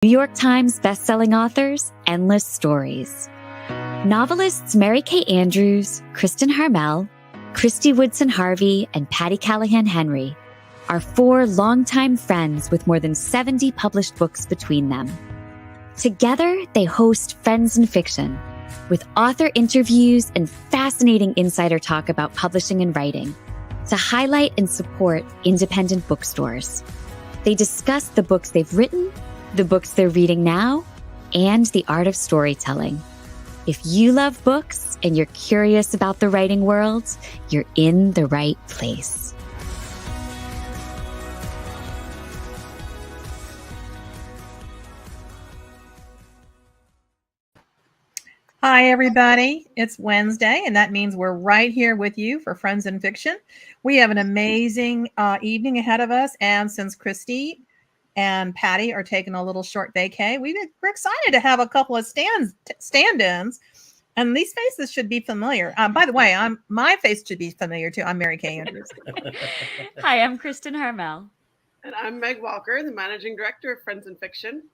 New York Times bestselling authors, endless stories. Novelists Mary Kay Andrews, Kristin Harmel, Christy Woodson Harvey, and Patty Callahan Henry are four longtime friends with more than 70 published books between them. Together, they host Friends in Fiction, with author interviews and fascinating insider talk about publishing and writing, to highlight and support independent bookstores. They discuss the books they've written, the books they're reading now, and the art of storytelling. If you love books and you're curious about the writing world, you're in the right place. Hi, everybody. It's Wednesday, and that means we're right here with you for Friends in Fiction. We have an amazing evening ahead of us, and since Christy and Patty are taking a little short vacay, we're excited to have a couple of stand-ins, and these faces should be familiar. By the way, my face should be familiar too. I'm Mary Kay Andrews. Hi, I'm Kristin Harmel. And I'm Meg Walker, the Managing Director of Friends in Fiction.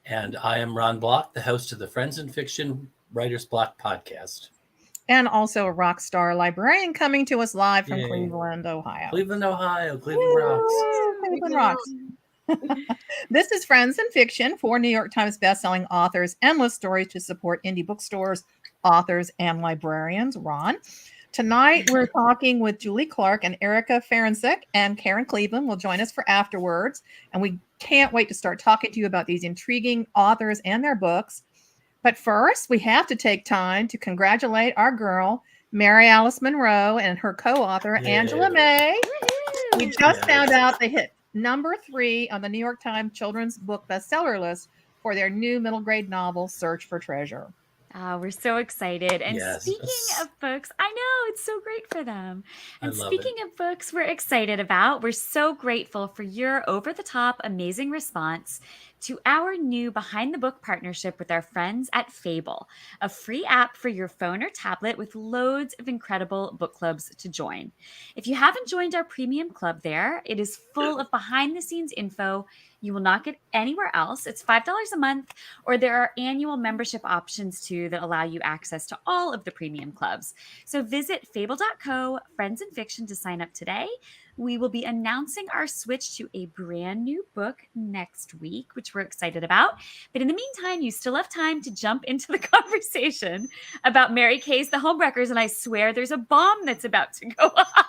And I am Ron Block, the host of the Friends in Fiction Writer's Block podcast. And also a rock star librarian coming to us live from Cleveland, Ohio. Cleveland rocks. Cleveland rocks. This is Friends in Fiction, for New York Times bestselling authors, endless stories to support indie bookstores, authors, and librarians. Ron. Tonight, we're talking with Julie Clark and Erica Ferencik, and Karen Cleveland will join us for afterwards. And we can't wait to start talking to you about these intriguing authors and their books. But first, we have to take time to congratulate our girl, Mary Alice Monroe, and her co-author, Angela May. We just found out they hit number 3 on the New York Times Children's Book Bestseller list for their new middle grade novel, Search for Treasure. We're so excited. And speaking of books, I know it's so great for them. And speaking of books we're excited about, we're so grateful for your over-the-top amazing response to our new Behind the Book partnership with our friends at Fable, a free app for your phone or tablet with loads of incredible book clubs to join. If you haven't joined our premium club there, it is full of behind-the-scenes info you will not get anywhere else. It's $5 a month, or there are annual membership options too that allow you access to all of the premium clubs. So visit fable.co, Friends in Fiction, to sign up today. We will be announcing our switch to a brand new book next week, which we're excited about. But in the meantime, you still have time to jump into the conversation about Mary Kay's The Homewreckers, and I swear there's a bomb that's about to go off.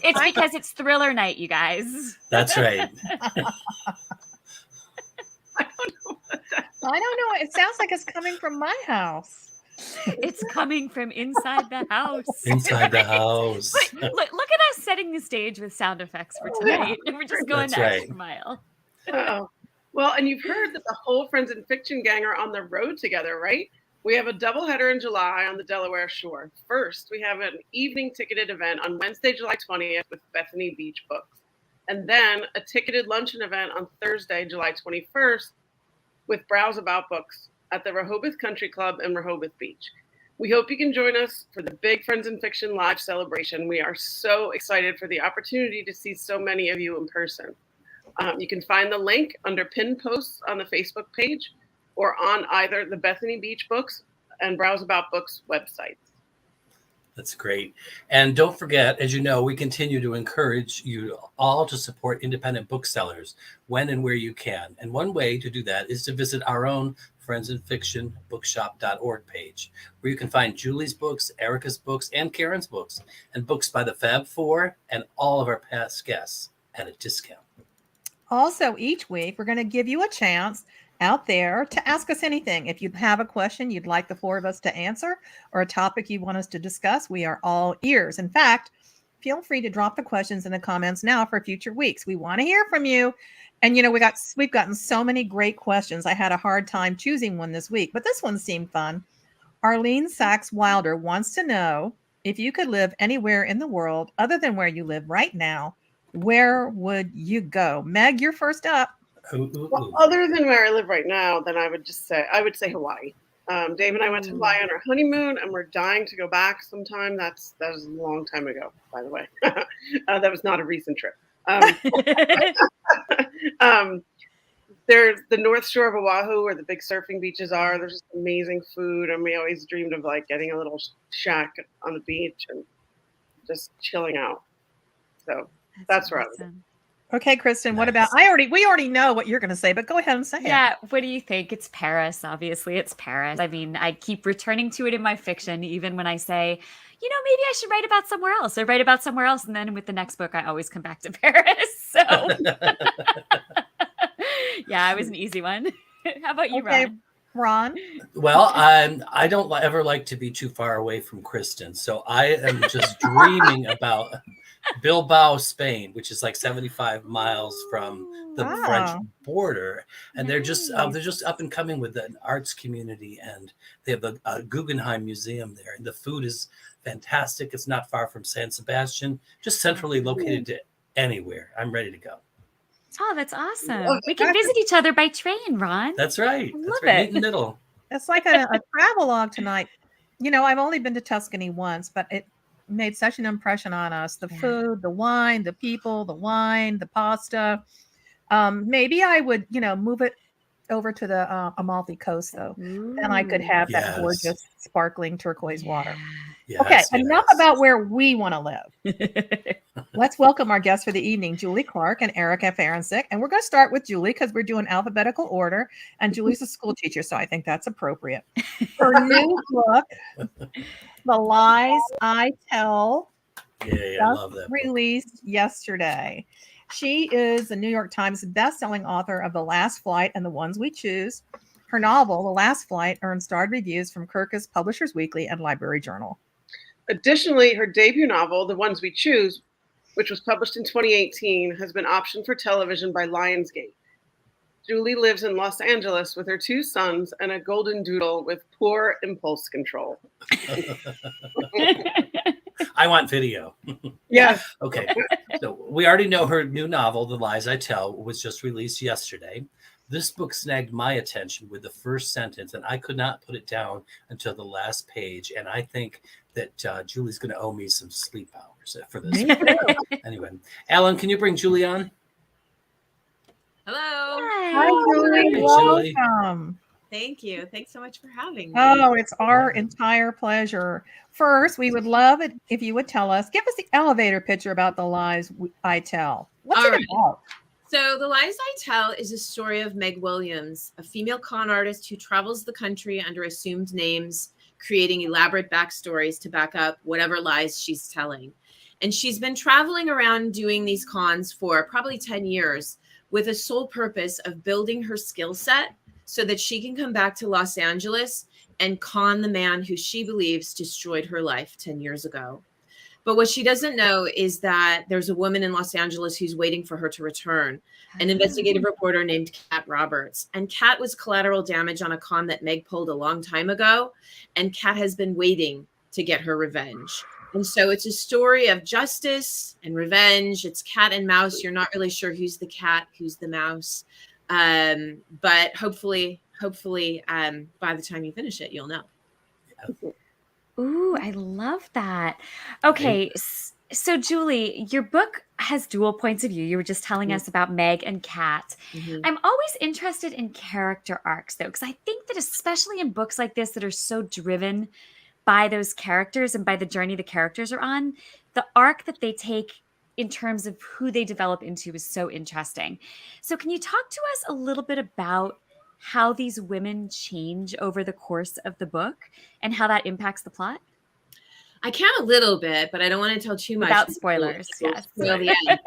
It's because it's thriller night, you guys. That's right. I don't know. It sounds like it's coming from my house. It's coming from inside the house. Inside the house. Look at us setting the stage with sound effects for tonight. And we're just going the extra mile. Oh. Well, and you've heard that the whole Friends in Fiction gang are on the road together, right? We have a doubleheader in July on the Delaware Shore. First, we have an evening ticketed event on Wednesday, July 20th with Bethany Beach Books. And then a ticketed luncheon event on Thursday, July 21st with Browse About Books at the Rehoboth Country Club in Rehoboth Beach. We hope you can join us for the big Friends in Fiction live celebration. We are so excited for the opportunity to see so many of you in person. You can find the link under pinned posts on the Facebook page or on either the Bethany Beach Books and Browse About Books websites. That's great. And don't forget, as you know, we continue to encourage you all to support independent booksellers when and where you can. And one way to do that is to visit our own Friends in Fiction bookshop.org page, where you can find Julie's books, Erica's books, and Karen's books, and books by the Fab Four and all of our past guests at a discount. Also, each week, we're going to give you a chance out there to ask us anything. If you have a question you'd like the four of us to answer, or a topic you want us to discuss, we are all ears. In fact, feel free to drop the questions in the comments now for future weeks. We want to hear from you. And, you know, we've gotten so many great questions. I had a hard time choosing one this week, but this one seemed fun. Arlene Sachs Wilder wants to know, if you could live anywhere in the world other than where you live right now, where would you go? Meg, you're first up. Well, other than where I live right now, then I would say Hawaii. Dave and I went to Hawaii on our honeymoon, and we're dying to go back sometime. That was a long time ago, by the way. That was not a recent trip. there's the North Shore of Oahu where the big surfing beaches are. There's just amazing food, and we always dreamed of like getting a little shack on the beach and just chilling out. So that's where awesome. I live. Okay, Kristin, what about, we already know what you're going to say, but go ahead and say it. Yeah, what do you think? It's Paris, obviously. It's Paris. I mean, I keep returning to it in my fiction, even when I say, you know, maybe I should write about somewhere else. I write about somewhere else, and then with the next book, I always come back to Paris. So, yeah, it was an easy one. How about you, Ron? Well, I don't ever like to be too far away from Kristin, so I am just dreaming about Bilbao, Spain, which is like 75 miles from the French border, and they're just up and coming with an arts community, and they have a Guggenheim Museum there, and the food is fantastic. It's not far from San Sebastian, just centrally located to anywhere. I'm ready to go. Oh, that's awesome. We can visit each other by train, Ron. That's right. I That's love right. it. Meet in the middle. It's like a travelogue tonight. You know, I've only been to Tuscany once, but it made such an impression on us. The food, the wine, the people, the wine, the pasta. Maybe I would, move it over to the Amalfi Coast, though. Then I could have that gorgeous, sparkling turquoise water. Yes, enough about where we want to live. Let's welcome our guests for the evening, Julie Clark and Erica Ferencik. And we're going to start with Julie because we're doing alphabetical order. And Julie's a school teacher, so I think that's appropriate. Her new book, The Lies I Tell, I love that released yesterday. She is the New York Times bestselling author of The Last Flight and the Ones We Choose. Her novel, The Last Flight, earned starred reviews from Kirkus Publishers Weekly and Library Journal. Additionally, her debut novel, The Ones We Choose, which was published in 2018, has been optioned for television by Lionsgate. Julie lives in Los Angeles with her 2 sons and a golden doodle with poor impulse control. I want video. Yeah. Okay. So we already know her new novel, The Lies I Tell, was just released yesterday. This book snagged my attention with the first sentence, and I could not put it down until the last page. And I think that Julie's going to owe me some sleep hours for this. Anyway, Alan, can you bring Julie on? Hello. Hi, Julie. Welcome. Thank you. Thanks so much for having me. Oh, it's our entire pleasure. First, we would love it if you would tell us, give us the elevator picture about The Lies I Tell. What's it about? So The Lies I Tell is a story of Meg Williams, a female con artist who travels the country under assumed names, creating elaborate backstories to back up whatever lies she's telling. And she's been traveling around doing these cons for probably 10 years with a sole purpose of building her skill set so that she can come back to Los Angeles and con the man who she believes destroyed her life 10 years ago. But what she doesn't know is that there's a woman in Los Angeles who's waiting for her to return, an investigative reporter named Kat Roberts. And Kat was collateral damage on a con that Meg pulled a long time ago. And Kat has been waiting to get her revenge. And so it's a story of justice and revenge. It's cat and mouse. You're not really sure who's the cat, who's the mouse. But hopefully, by the time you finish it, you'll know. Ooh, I love that. Okay, so Julie, your book has dual points of view. You were just telling us about Meg and Kat. I'm always interested in character arcs, though, because I think that especially in books like this that are so driven by those characters and by the journey the characters are on, the arc that they take in terms of who they develop into is so interesting. So can you talk to us a little bit about how these women change over the course of the book and how that impacts the plot? I can a little bit, but I don't want to tell too much. Without spoilers, yes. Spoil the end.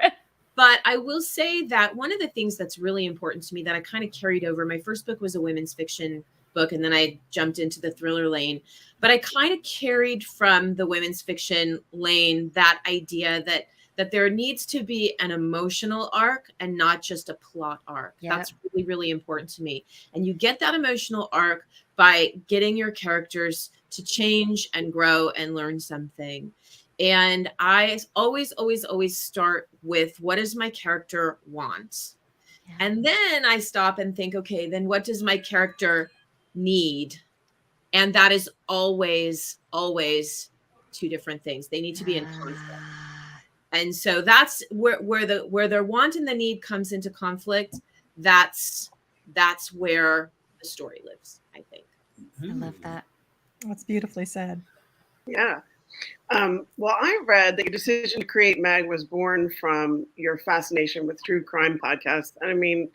But I will say that one of the things that's really important to me that I kind of carried over, my first book was a women's fiction book, and then I jumped into the thriller lane. But I kind of carried from the women's fiction lane that idea that there needs to be an emotional arc and not just a plot arc. Yep. That's really, really important to me. And you get that emotional arc by getting your characters to change and grow and learn something. And I always start with, what does my character want? Yeah. And then I stop and think, okay, then what does my character need? And that is always two different things. They need to be in conflict. And so that's where their want and the need comes into conflict. That's that's where the story lives, I think. I love that. That's beautifully said. Yeah. Well, I read that your decision to create Meg was born from your fascination with true crime podcasts. And I mean,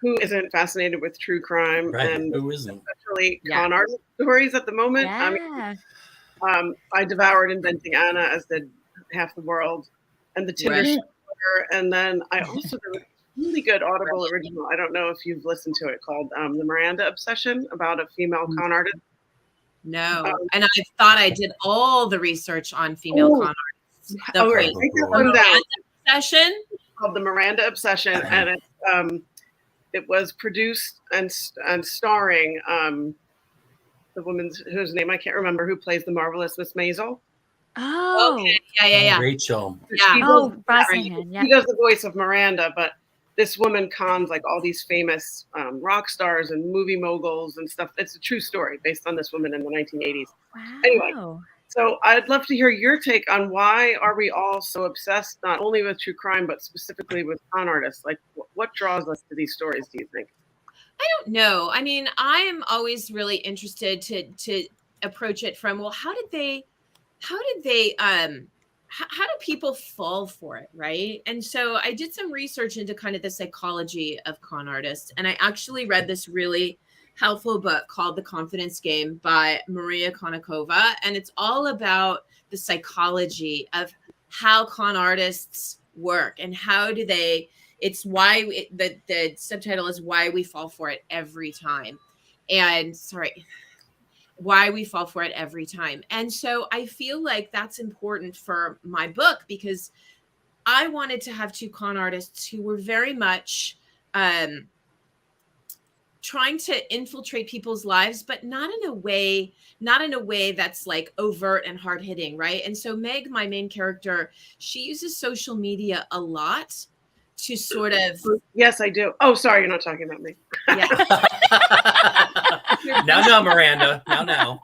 who isn't fascinated with true crime? Right. And Who isn't? especially con artist stories at the moment? Yeah. I mean, I devoured Inventing Anna, as did half the world, and the Tinder Right. Shopper. And then I also did a really good Audible original. I don't know if you've listened to it, called The Miranda Obsession, about a female con artist. No. And I thought I did all the research on female con artists. The Write that one down. Obsession? Called The Miranda Obsession, and it was produced and starring the woman whose name I can't remember, who plays the marvelous Miss Maisel. Oh. Okay. Yeah. Rachel. Yeah. Brosnahan. Yeah. She does the voice of Miranda, but this woman cons like all these famous rock stars and movie moguls and stuff. It's a true story based on this woman in the 1980s. Wow. Anyway, so I'd love to hear your take on why are we all so obsessed, not only with true crime, but specifically with con artists? Like, what draws us to these stories, do you think? I don't know. I mean, I am always really interested to approach it from, well, how do people fall for it, right? And so I did some research into kind of the psychology of con artists, and I actually read this really helpful book called The Confidence Game by Maria Konnikova, and it's all about the psychology of how con artists work and how do they. It's why the subtitle is Why We Fall for It Every Time, and why we fall for it every time. And so I feel like that's important for my book, because I wanted to have two con artists who were very much trying to infiltrate people's lives, but not in a way that's like overt and hard hitting. Right. And so Meg, my main character, she uses social media a lot to sort of. Yes, I do. Oh, sorry. You're not talking about me. Yeah. No, Miranda. No.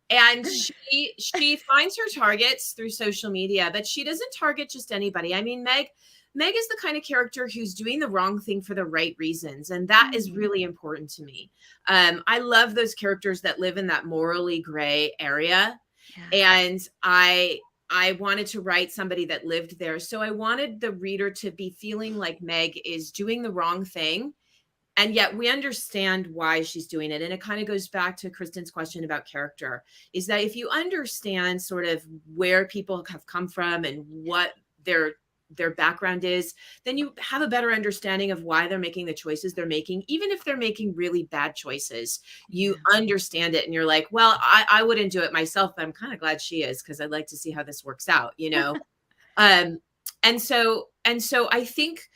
And she finds her targets through social media, but she doesn't target just anybody. I mean, Meg is the kind of character who's doing the wrong thing for the right reasons. And that is really important to me. I love those characters that live in that morally gray area. Yeah. And I wanted to write somebody that lived there. So I wanted the reader to be feeling like Meg is doing the wrong thing. And yet we understand why she's doing it. And it kind of goes back to Kristin's question about character, is that if you understand sort of where people have come from and what their background is, then you have a better understanding of why they're making the choices they're making. Even if they're making really bad choices, you understand it and you're like, well, I wouldn't do it myself, but I'm kind of glad she is, because I'd like to see how this works out, you know? And so I think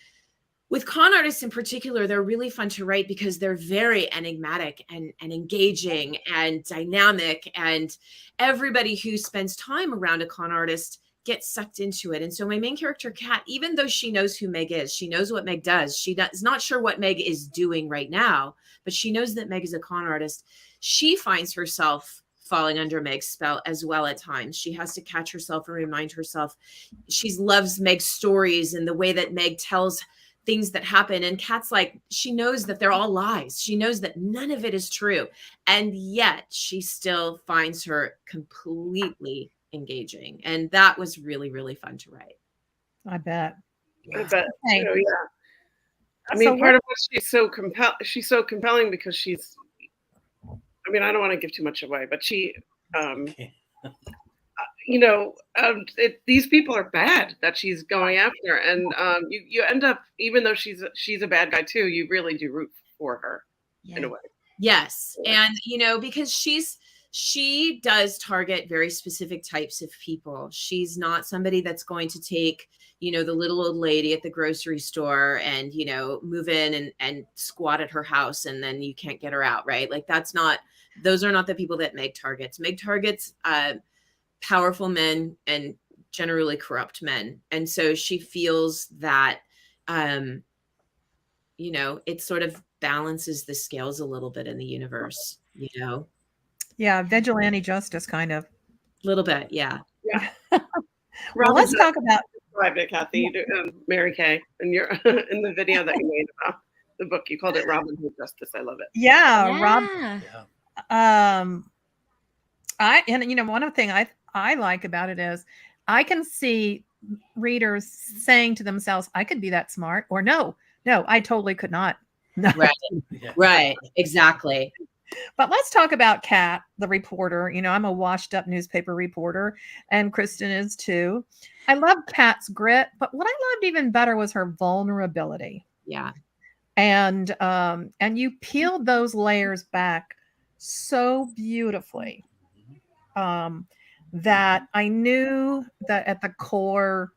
with con artists in particular, they're really fun to write because they're very enigmatic and engaging and dynamic, and everybody who spends time around a con artist gets sucked into it. And so my main character, Kat, even though she knows who Meg is, she knows what Meg does, is not sure what Meg is doing right now, but she knows that Meg is a con artist. She finds herself falling under Meg's spell as well at times. She has to catch herself and remind herself. She loves Meg's stories and the way that Meg tells things that happen. And Kat's like, she knows that they're all lies. She knows that none of it is true. And yet she still finds her completely engaging. And that was really, really fun to write. I bet. I bet. Okay. So, yeah. I mean, part of what she's so compelling because she's, I mean, I don't want to give too much away, but she, these people are bad that she's going after, and you end up, even though she's a bad guy too, you really do root for her in a way. Yes, and because she does target very specific types of people. She's not somebody that's going to take the little old lady at the grocery store and move in and squat at her house and then you can't get her out, right? Like those are not the people that Meg targets. Meg targets powerful men and generally corrupt men. And so she feels that, it sort of balances the scales a little bit in the universe, Yeah, vigilante justice kind of. A little bit, yeah. Well, let's talk about described it, Kathy, Mary Kay, and you're in the video that you made about the book. You called it Robin Hood Justice. I love it. Yeah, Rob. Yeah. One of the things I like about it is I can see readers saying to themselves, I could be that smart, or no, I totally could not. No. Right. Right. Exactly. But let's talk about Kat, the reporter. I'm a washed up newspaper reporter, and Kristin is too. I love Kat's grit, but what I loved even better was her vulnerability. Yeah. And you peeled those layers back so beautifully that I knew that at the core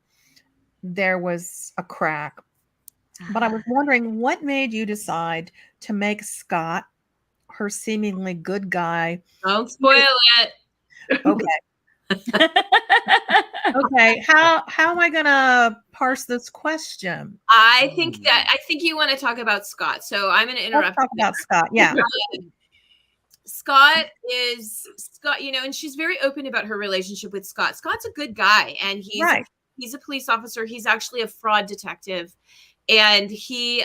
there was a crack. But I was wondering, what made you decide to make Scott, her seemingly good guy? Don't spoil it. Okay. Okay. How am I gonna parse this question? I think you want to talk about Scott. So I'm going to interrupt. Let's talk about Scott. Yeah. Scott, and she's very open about her relationship with Scott. Scott's a good guy, and he's a police officer. He's actually a fraud detective, and he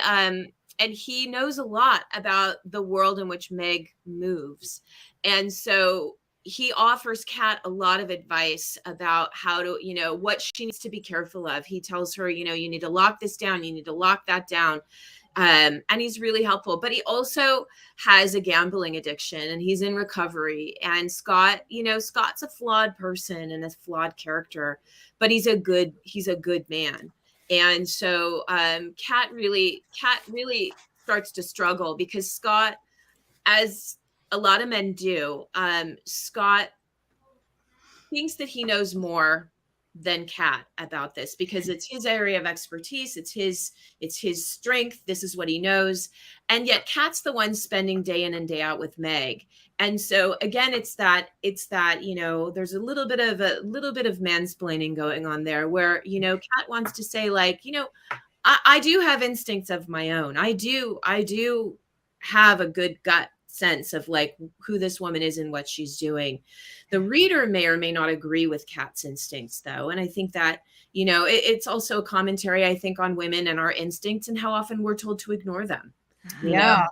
knows a lot about the world in which Meg moves. And so he offers Kat a lot of advice about how to, what she needs to be careful of. He tells her, you need to lock this down. You need to lock that down. And he's really helpful, but he also has a gambling addiction and he's in recovery. And Scott, Scott's a flawed person and a flawed character, but he's a good man. And so Kat really starts to struggle because Scott, as a lot of men do, Scott thinks that he knows more than Kat about this because it's his area of expertise. It's his strength. This is what he knows. And yet Kat's the one spending day in and day out with Meg. And so again, it's that, there's a little bit of mansplaining going on there where, Kat wants to say like, I do have instincts of my own. I do have a good gut sense of like who this woman is and what she's doing. The reader may or may not agree with Kat's instincts though. And I think that, it's also a commentary, I think, on women and our instincts and how often we're told to ignore them. Yeah.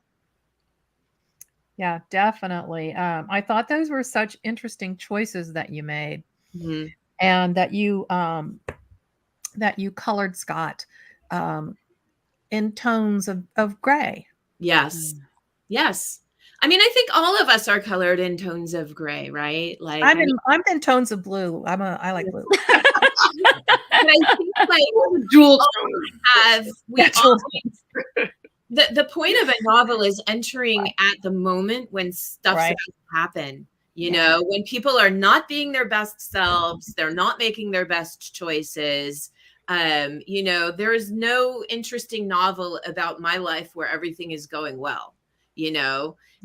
Yeah, definitely. I thought those were such interesting choices that you made, and that you colored Scott in tones of gray. Yes. Yes. I mean, I think all of us are colored in tones of gray, right? Like I'm in tones of blue. I like blue. But I think like jewel the point of a novel is entering at the moment when stuff's about to happen. When people are not being their best selves, they're not making their best choices. There is no interesting novel about my life where everything is going well,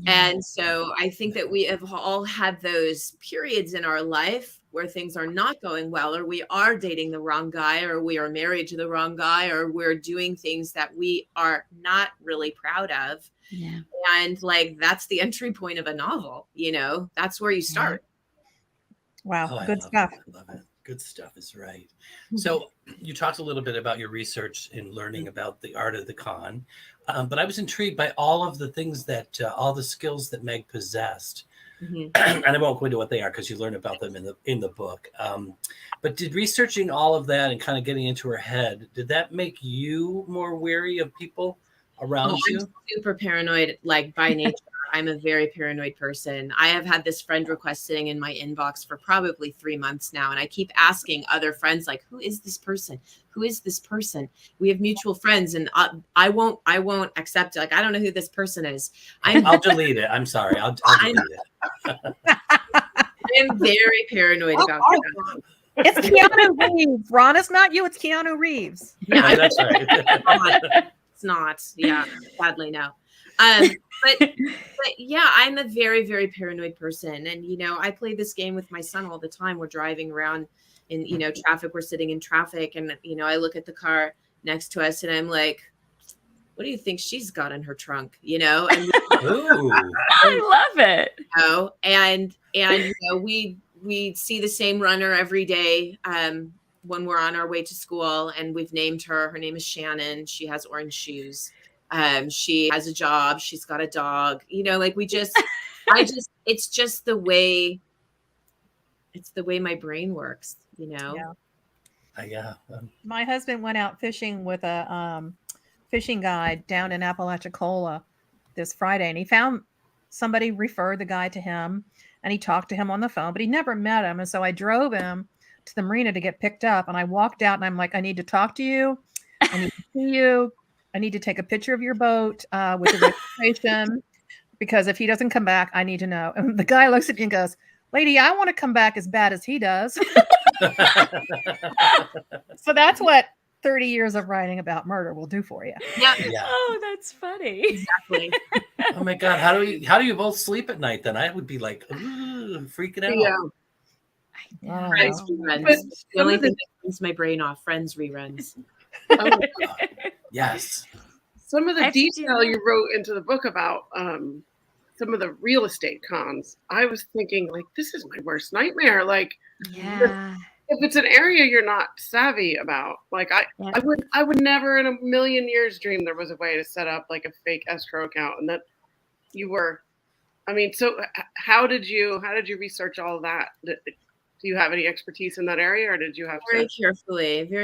And so I think that we have all had those periods in our life where things are not going well, or we are dating the wrong guy, or we are married to the wrong guy, or we're doing things that we are not really proud of. Yeah. And like, that's the entry point of a novel, that's where you start. Wow. Good stuff. I love it. Good stuff is right. So you talked a little bit about your research in learning about the art of the con, but I was intrigued by all of the things that, all the skills that Meg possessed. And I won't go into what they are because you learn about them in the book. But did researching all of that and kind of getting into her head, did that make you more wary of people around you? I'm super paranoid, like by nature. I'm a very paranoid person. I have had this friend request sitting in my inbox for probably 3 months now. And I keep asking other friends, like, who is this person? Who is this person? We have mutual friends and I won't accept it. Like, I don't know who this person is. I'll delete it. I'm sorry. I'll delete it. I'm very paranoid about that. It's Keanu Reeves. Ron, it's not you. It's Keanu Reeves. Yeah, that's right. It's not. Yeah, sadly, no. But yeah, I'm a very, very paranoid person. And, I play this game with my son all the time. We're driving around in, traffic. We're sitting in traffic. And, I look at the car next to us and I'm like, what do you think she's got in her trunk? And I love it. And we see the same runner every day. when we're on our way to school, and we've named her. Her name is Shannon. She has orange shoes. She has a job. She's got a dog. Like it's just the way. It's the way my brain works. Yeah. Yeah. My husband went out fishing with a fishing guide down in Apalachicola this Friday, and he found somebody referred the guy to him, and he talked to him on the phone, but he never met him. And so I drove him to the marina to get picked up, and I walked out and I'm like, I need to talk to you. I need to see you. I need to take a picture of your boat with the registration, because if he doesn't come back, I need to know. And the guy looks at me and goes, lady, I want to come back as bad as he does. So that's what 30 years of writing about murder will do for you. Yeah. Oh, that's funny. Exactly. Oh my God. How do you both sleep at night then? I would be like freaking out. Yeah. Friends reruns. The only thing that turns my brain off, Friends reruns. Oh my God. Yes. Some of the detail you wrote into the book about some of the real estate cons, I was thinking, like, this is my worst nightmare. Like, Yeah. if it's an area you're not savvy about, like I would never in a million years dream there was a way to set up like a fake escrow account, and that you were. I mean, so how did you research all of that? Do you have any expertise in that area, or did you have very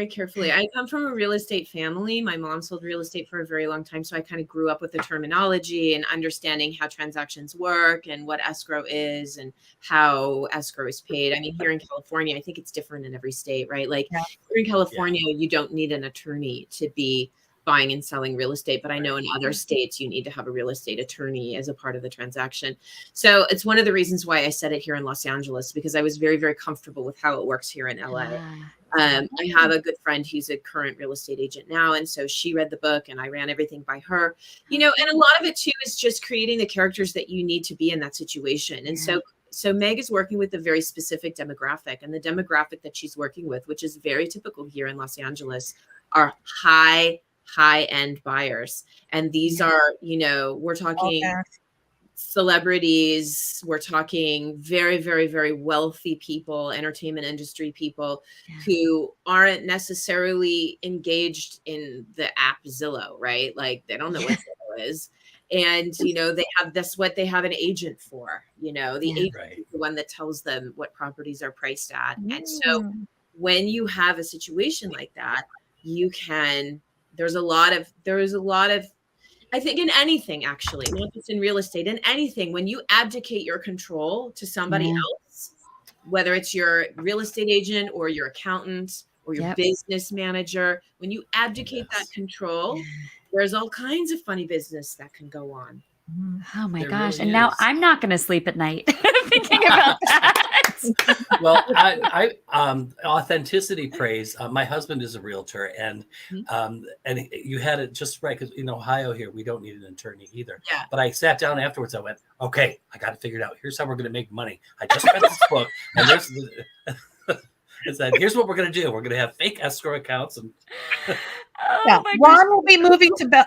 carefully? I come from a real estate family. My mom sold real estate for a very long time, so I kind of grew up with the terminology and understanding how transactions work and what escrow is and how escrow is paid. I mean, here in California, I think it's different in every state, right? Like here in California, you don't need an attorney to be buying and selling real estate, but I know in other states you need to have a real estate attorney as a part of the transaction. So it's one of the reasons why I said it here in Los Angeles, because I was very, very comfortable with how it works here in LA. I have a good friend who's a current real estate agent now, and so she read the book and I ran everything by her. And a lot of it too is just creating the characters that you need to be in that situation. And so Meg is working with a very specific demographic, and the demographic that she's working with, which is very typical here in Los Angeles, are high-end buyers. And these are, we're talking celebrities, we're talking very, very, very wealthy people, entertainment industry people who aren't necessarily engaged in the app Zillow, right? Like they don't know what Zillow is. And, that's what they have an agent for, the agent is the one that tells them what properties are priced at. And so when you have a situation like that, there's a lot of, I think in anything, actually, not just in real estate, in anything, when you abdicate your control to somebody else, whether it's your real estate agent or your accountant or your business manager, when you abdicate that control, there's all kinds of funny business that can go on. Oh my gosh. Really and now I'm not going to sleep at night thinking about that. Well, I authenticity praise. My husband is a realtor, and you had it just right, because in Ohio here we don't need an attorney either. Yeah. But I sat down afterwards. I went, okay, I got to figure it out. Here's how we're going to make money. I just read this book, and here's what we're going to do. We're going to have fake escrow accounts, and Ron will be moving to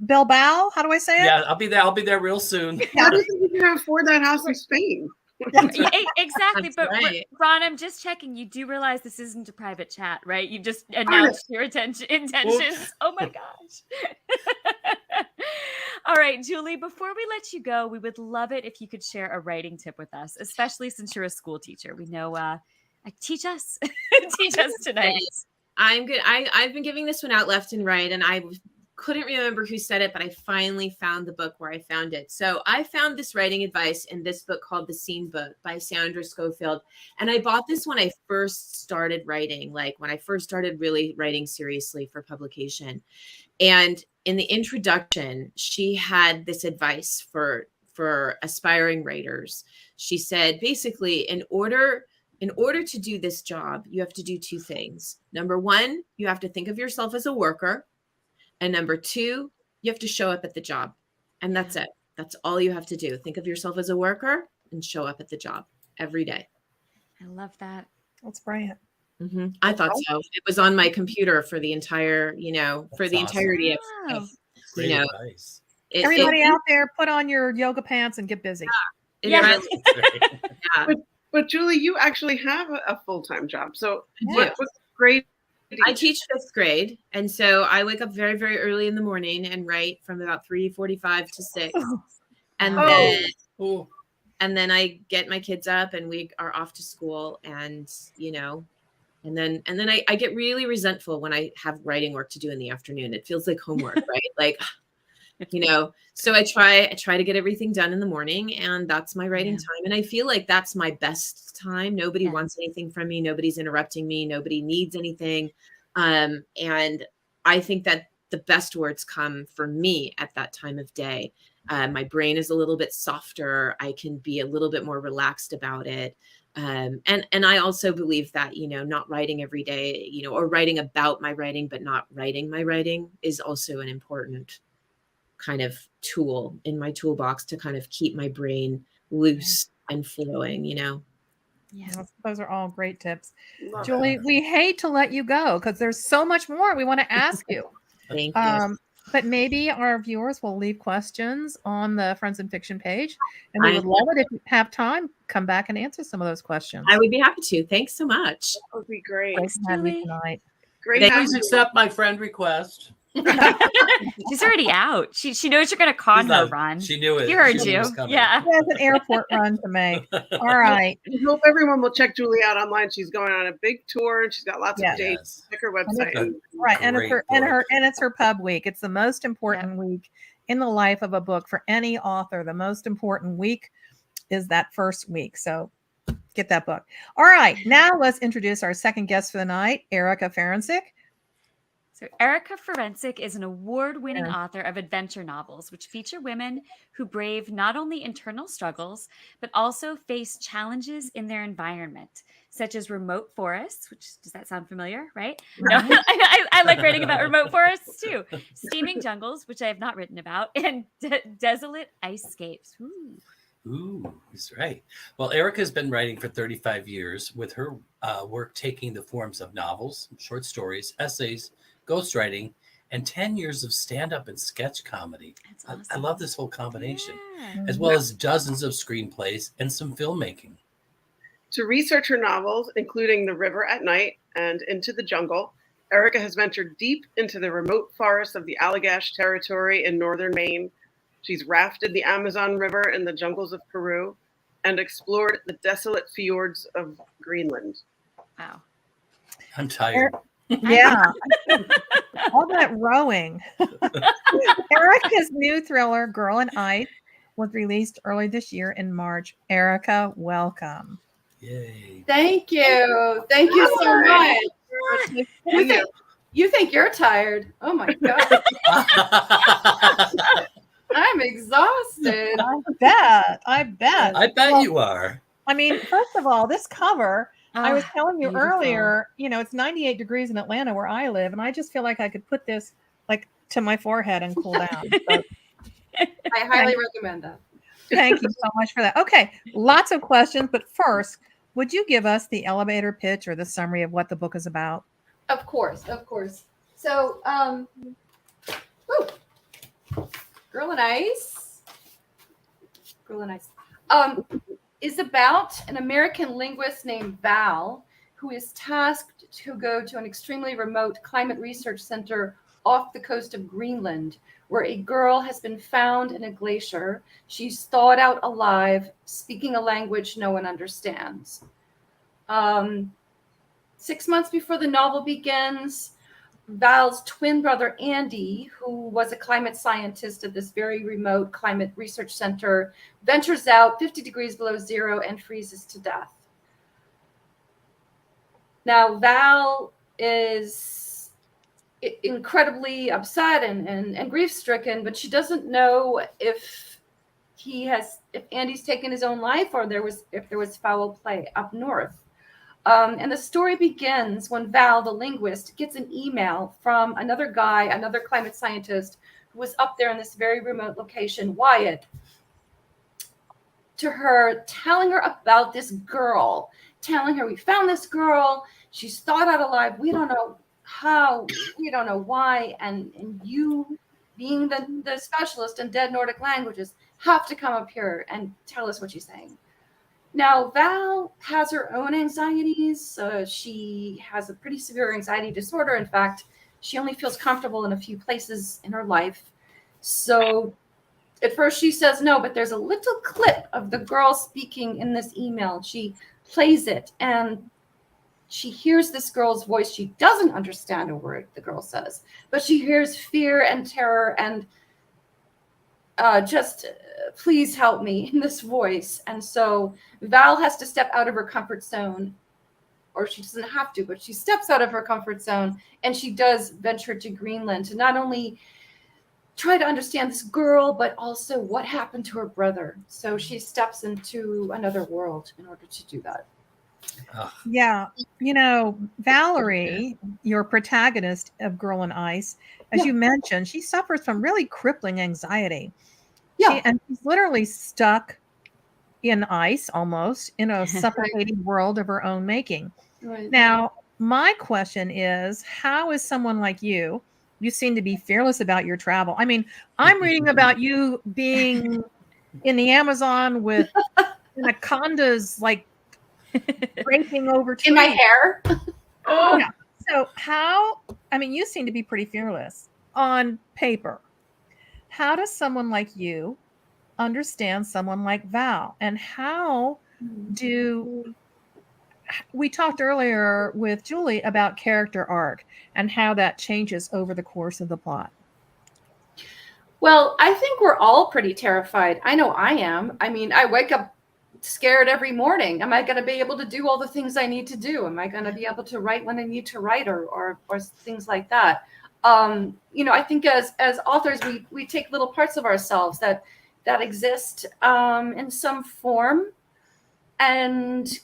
Bilbao. How do I say it? Yeah, I'll be there. I'll be there real soon. How do you think you can afford that house in Spain? Exactly. But Ron, I'm just checking. You do realize this isn't a private chat, right? You just announced your intentions. Oops. Oh my gosh. All right, Julie, before we let you go, we would love it if you could share a writing tip with us, especially since you're a school teacher. We know, teach us tonight. I'm good. I've been giving this one out left and right, and I couldn't remember who said it, but I finally found the book where I found it. So I found this writing advice in this book called The Scene Book by Sandra Schofield. And I bought this when I first started writing, like when I first started really writing seriously for publication. And in the introduction, she had this advice for aspiring writers. She said, basically, in order to do this job, you have to do two things. Number one, you have to think of yourself as a worker. And number two, you have to show up at the job. And that's it. That's all you have to do. Think of yourself as a worker and show up at the job every day. I love that. That's brilliant. Mm-hmm. I thought so. It was on my computer for the entire, for the entirety of, Great advice. Everybody out there, put on your yoga pants and get busy. Yeah. But Julie, you actually have a full-time job. So grade? I teach 5th grade. And so I wake up very, very early in the morning and write from about 3:45 to 6. And then I get my kids up and we are off to school, and, you know, and then I get really resentful when I have writing work to do in the afternoon. It feels like homework, right? Like, you know, so I try to get everything done in the morning, and that's my writing time. And I feel like that's my best time. Nobody wants anything from me. Nobody's interrupting me. Nobody needs anything. And I think that the best words come for me at that time of day. My brain is a little bit softer. I can be a little bit more relaxed about it. And I also believe that, you know, not writing every day, you know, or writing about my writing, but not writing my writing is also an important kind of tool in my toolbox to kind of keep my brain loose and flowing, you know? Yeah, those are all great tips. Julie, we hate to let you go because there's so much more we want to ask you. Thank you. But maybe our viewers will leave questions on the Friends in Fiction page, and we would love it if you have time, come back and answer some of those questions. I would be happy to. Thanks so much. That would be great. Great to have you tonight. Great. Please accept my friend request. She's already out. She knows you're going to con her, Ron. She knew it. She heard you. Yeah. She has an airport run to make. All right. I hope everyone will check Julie out online. She's going on a big tour and she's got lots of dates. Check her website. And it's her pub week. It's the most important week in the life of a book for any author. The most important week is that first week. So get that book. All right. Now let's introduce our second guest for the night, Erica Ferencik. So Erica Ferencik is an award-winning author of adventure novels, which feature women who brave not only internal struggles, but also face challenges in their environment, such as remote forests, which, does that sound familiar, right? No, I like writing about remote forests too. Steaming jungles, which I have not written about, and desolate icescapes. Ooh, that's right. Well, Erica's been writing for 35 years, with her work taking the forms of novels, short stories, essays, ghostwriting, and 10 years of stand-up and sketch comedy. That's awesome. I love this whole combination, as well as dozens of screenplays and some filmmaking. To research her novels, including The River at Night and Into the Jungle, Erica has ventured deep into the remote forests of the Allagash territory in northern Maine. She's rafted the Amazon River in the jungles of Peru and explored the desolate fjords of Greenland. Wow. I'm tired. Yeah. All that rowing. Erica's new thriller, Girl in Ice, was released early this year in March. Erica, welcome. Yay. Thank you. Thank you so much. You think you're tired. Oh my God. I'm exhausted. I bet. Well, you are. I mean, first of all, this cover, I was telling you earlier, you know, it's 98 degrees in Atlanta where I live, and I just feel like I could put this like to my forehead and cool down. So, I highly recommend that. Thank you so much for that. Okay, lots of questions, but first, would you give us the elevator pitch or the summary of what the book is about? Of course. So, Girl in Ice is about an American linguist named Val, who is tasked to go to an extremely remote climate research center off the coast of Greenland, where a girl has been found in a glacier. She's thawed out alive, speaking a language no one understands. 6 months before the novel begins, Val's twin brother, Andy, who was a climate scientist at this very remote climate research center, ventures out 50 degrees below zero and freezes to death. Now, Val is incredibly upset and grief-stricken, but she doesn't know if Andy's taken his own life or if there was foul play up north. And the story begins when Val, the linguist, gets an email from another climate scientist who was up there in this very remote location, Wyatt, to her, telling her about this girl, telling her, we found this girl, she's thawed out alive, we don't know how, we don't know why, and you, being the specialist in dead Nordic languages, have to come up here and tell us what she's saying. Now, Val has her own anxieties. She has a pretty severe anxiety disorder. In fact, she only feels comfortable in a few places in her life. So at first she says no, but there's a little clip of the girl speaking in this email. She plays it and she hears this girl's voice. She doesn't understand a word the girl says, but she hears fear and terror and please help me in this voice. And so Val has to step out of her comfort zone, or she doesn't have to, but she steps out of her comfort zone and she does venture to Greenland to not only try to understand this girl, but also what happened to her brother. So she steps into another world in order to do that. Yeah. Valerie, your protagonist of Girl in Ice, as you mentioned, she suffers from really crippling anxiety. Yeah. And she's literally stuck in ice, almost in a suffocating world of her own making. Right. Now, my question is, how is someone like you seem to be fearless about your travel. I mean, I'm reading about you being in the Amazon with anacondas like breaking over trees. In my hair. Yeah. So you seem to be pretty fearless on paper. How does someone like you understand someone like Val? And how we talked earlier with Julie about character arc and how that changes over the course of the plot? Well, I think we're all pretty terrified. I know I am. I mean, I wake up scared every morning. Am I going to be able to do all the things I need to do? Am I going to be able to write when I need to write or things like that? I think as authors, we take little parts of ourselves that exist in some form and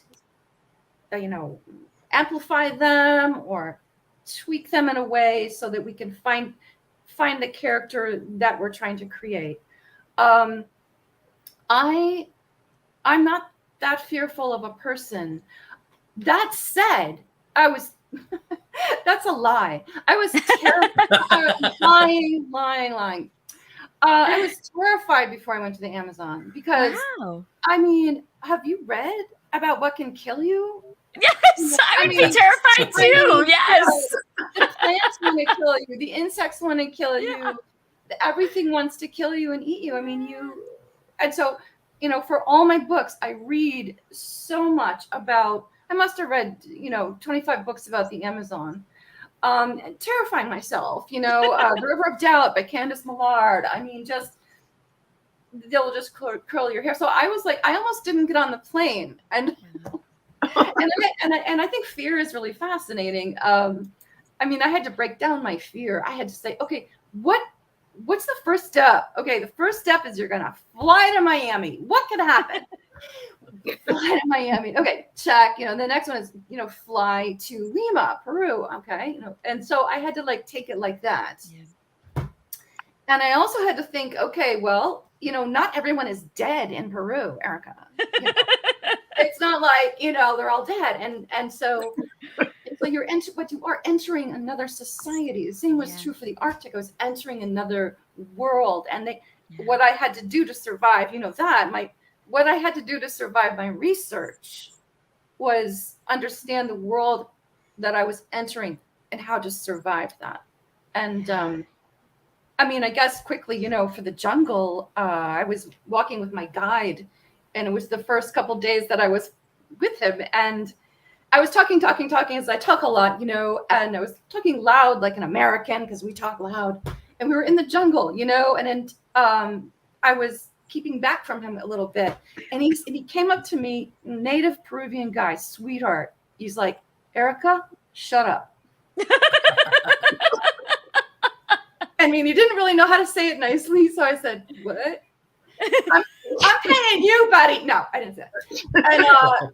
amplify them or tweak them in a way so that we can find the character that we're trying to create. I'm not that fearful of a person. That said, that's a lie. I was terrified. lying. I was terrified before I went to the Amazon because, I mean, have you read about what can kill you? Yes, I would be terrified too. Yes. The plants want to kill you. The insects want to kill you. Everything wants to kill you and eat you. I mean, and so, for all my books, I read so much about, I must have read, 25 books about the Amazon. Terrifying myself, The River of Doubt by Candace Millard. I mean, they'll just curl your hair. So I was like, I almost didn't get on the plane. And and I think fear is really fascinating. I mean, I had to break down my fear. I had to say, okay, what's the first step? Okay, the first step is you're gonna fly to Miami. What could happen? Fly to Miami. Okay, check. The next one is fly to Lima, Peru. Okay, and so I had to take it like that. Yeah. And I also had to think, okay, well, not everyone is dead in Peru, Erica. It's not like they're all dead, and so you are entering another society. The same was true for the Arctic. I was entering another world, and what I had to do to survive, what I had to do to survive my research was understand the world that I was entering and how to survive that. And I mean, I guess quickly, for the jungle, I was walking with my guide, and it was the first couple days that I was with him, and I was talking as I talk a lot, and I was talking loud like an American because we talk loud, and we were in the jungle, and then I was keeping back from him a little bit, and he came up to me, native Peruvian guy, sweetheart. He's like, Erica, shut up. I mean, he didn't really know how to say it nicely, so I said, what? I'm paying you, buddy. No, I didn't say that.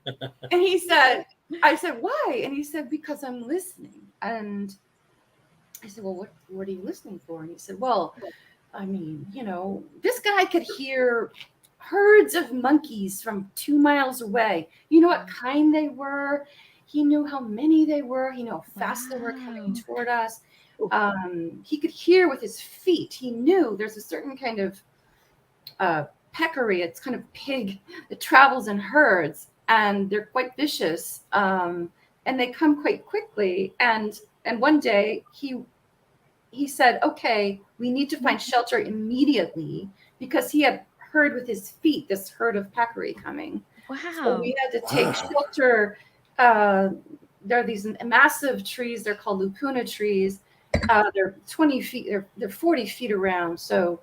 And he said, I said, why? And he said, because I'm listening. And I said, well, what are you listening for? And he said, well, I mean, this guy could hear herds of monkeys from 2 miles away. You know what kind they were? He knew how many they were. He knew how fast they were coming toward us. He could hear with his feet. He knew there's a certain kind of peccary. It's kind of pig. It travels in herds, and they're quite vicious. And they come quite quickly. And one day he said, okay, we need to find shelter immediately, because he had heard with his feet this herd of peccary coming. Wow. So we had to take shelter. There are these massive trees. They're called lupuna trees. They're 20 feet. They're 40 feet around. So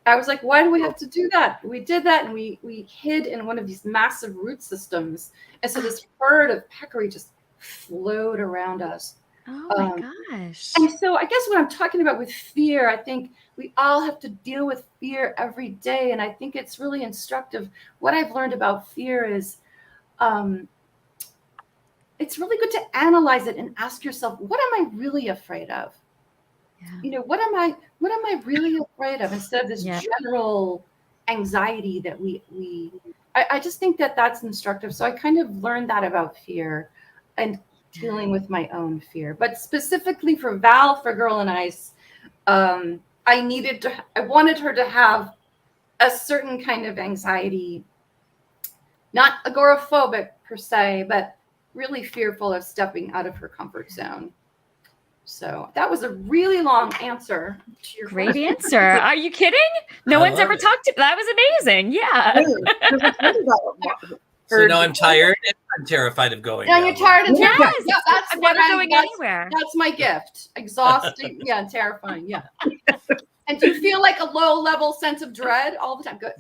I was like, why do we have to do that? We did that, and we hid in one of these massive root systems. And so this herd of peccary just flowed around us. Oh my gosh. And so I guess what I'm talking about with fear, I think we all have to deal with fear every day. And I think it's really instructive. What I've learned about fear is it's really good to analyze it and ask yourself, what am I really afraid of? Yeah. What am I really afraid of, instead of this general anxiety that I just think that that's instructive. So I kind of learned that about fear and dealing with my own fear. But specifically for Val, for Girl and Ice, I wanted her to have a certain kind of anxiety, not agoraphobic per se, but really fearful of stepping out of her comfort zone. So that was a really long answer to your Great question. answer. Are you kidding? No one's ever talked to that. Was amazing. Yeah. So now I'm tired and I'm terrified of going. Yeah, you're tired and terrified. Yes. Yeah, that's I'm never going anywhere. That's my gift. Exhausting. Yeah, and terrifying. Yeah. And do you feel like a low-level sense of dread all the time? Good.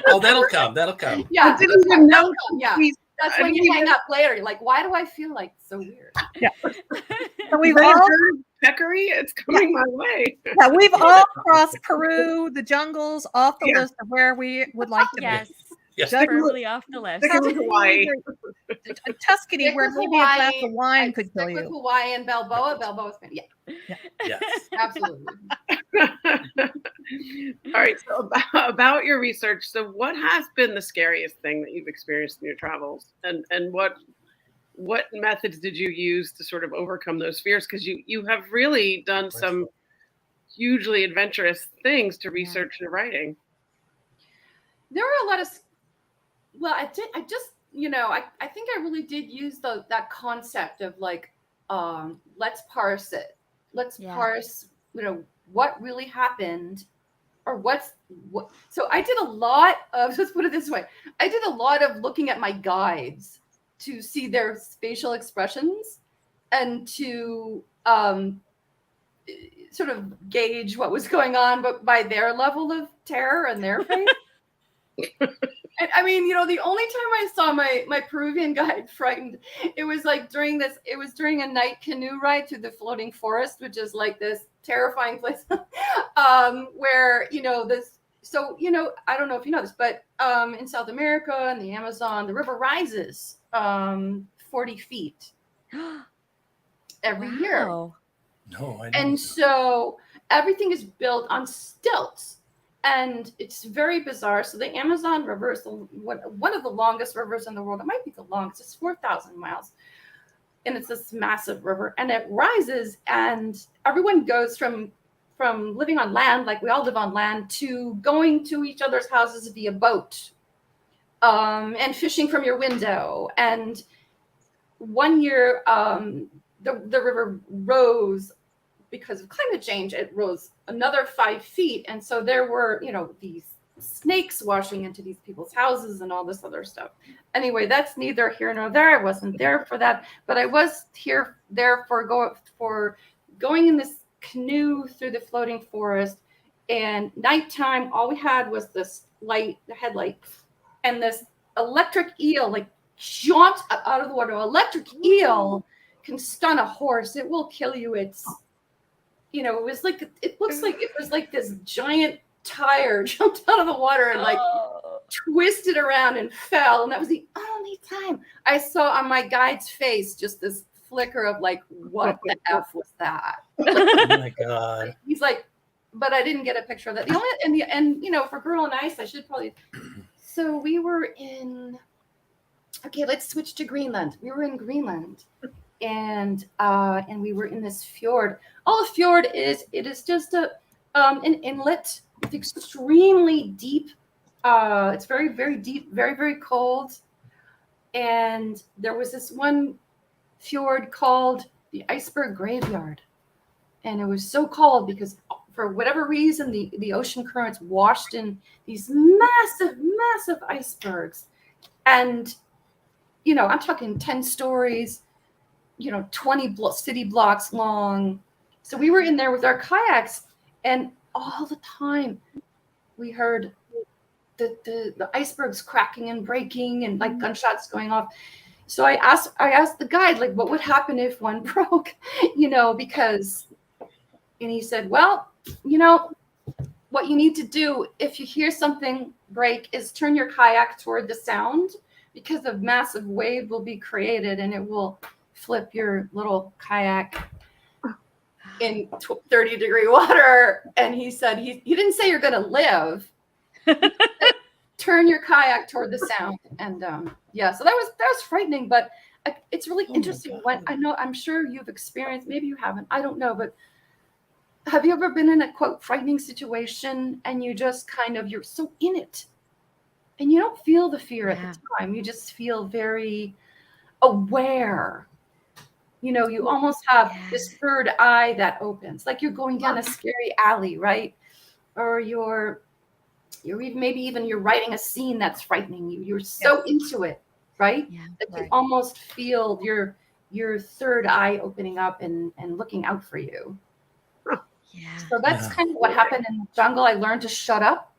Oh, that'll come. That'll come. Yeah. I didn't even know. Yeah. That's when you hang up later. You're like, why do I feel like so weird? Yeah. So we've Is that all a bird peccary? It's coming my way. Yeah, we've all crossed Peru, the jungles, off the list of where we would like to Yes. be. Yes. Just Firmly off the list. Stick with Hawaii. Tuscany, Stick where with maybe a glass Hawaii. of wine could kill Stick with you. Hawaii and Balboa. Balboa's been, Yes. absolutely. All right. So about your research. So what has been the scariest thing that you've experienced in your travels, and what methods did you use to sort of overcome those fears? Because you have really done some hugely adventurous things to research your writing. There are a lot of, I think I really did use that concept of like, let's parse it. Let's parse, what really happened, or what. So I did a lot of, let's put it this way. I did a lot of looking at my guides to see their facial expressions and to sort of gauge what was going on, but by their level of terror and their face. And I mean, the only time I saw my Peruvian guide frightened, it was like during a night canoe ride through the floating forest, which is like this terrifying place where, I don't know if you know this, but in South America and the Amazon, the river rises 40 feet every year. No, I don't. And so everything is built on stilts. And it's very bizarre. So the Amazon River is one of the longest rivers in the world. It might be the longest. It's 4,000 miles. And it's this massive river. And it rises, and everyone goes from living on land, like we all live on land, to going to each other's houses via boat and fishing from your window. And one year, the river rose because of climate change. It rose another 5 feet. And so there were, these snakes washing into these people's houses and all this other stuff. Anyway, that's neither here nor there. I wasn't there for that, but I was there for going in this canoe through the floating forest. And nighttime, all we had was this light, the headlight, and this electric eel like jumped out of the water. Electric eel can stun a horse. It will kill you. It looks like it was like this giant tire jumped out of the water and like twisted around and fell. And that was the only time I saw on my guide's face just this flicker of like, what the F was that? Oh my God. He's like, but I didn't get a picture of that. For Girl and Ice, I should probably. So we were let's switch to Greenland. We were in Greenland. And we were in this fjord. All a fjord is, it is just an inlet with extremely deep. It's very, very deep, very, very cold. And there was this one fjord called the Iceberg Graveyard. And it was so cold because for whatever reason, the ocean currents washed in these massive, massive icebergs. And, you know, I'm talking 10 stories, you know, 20 city blocks long. So we were in there with our kayaks, and all the time we heard the icebergs cracking and breaking and like gunshots going off. So I asked the guide, like, what would happen if one broke, you know, because, and he said, well, you know, what you need to do if you hear something break is turn your kayak toward the sound, because a massive wave will be created and it will flip your little kayak in 30-degree water. And he said, he didn't say you're going to live. Turn your kayak toward the sound. And yeah, so that was frightening, but it's really interesting. What I know, I'm sure you've experienced, maybe you haven't, I don't know, but have you ever been in a quote frightening situation and you just kind of, you're so in it and you don't feel the fear at the time. You just feel very aware. You know, you almost have this third eye that opens, like you're going down a scary alley, right? Or you're maybe even you're writing a scene that's frightening you. You're so into it, right? Yeah, that you almost feel your third eye opening up and looking out for you. Yeah. So that's kind of what happened in the jungle. I learned to shut up,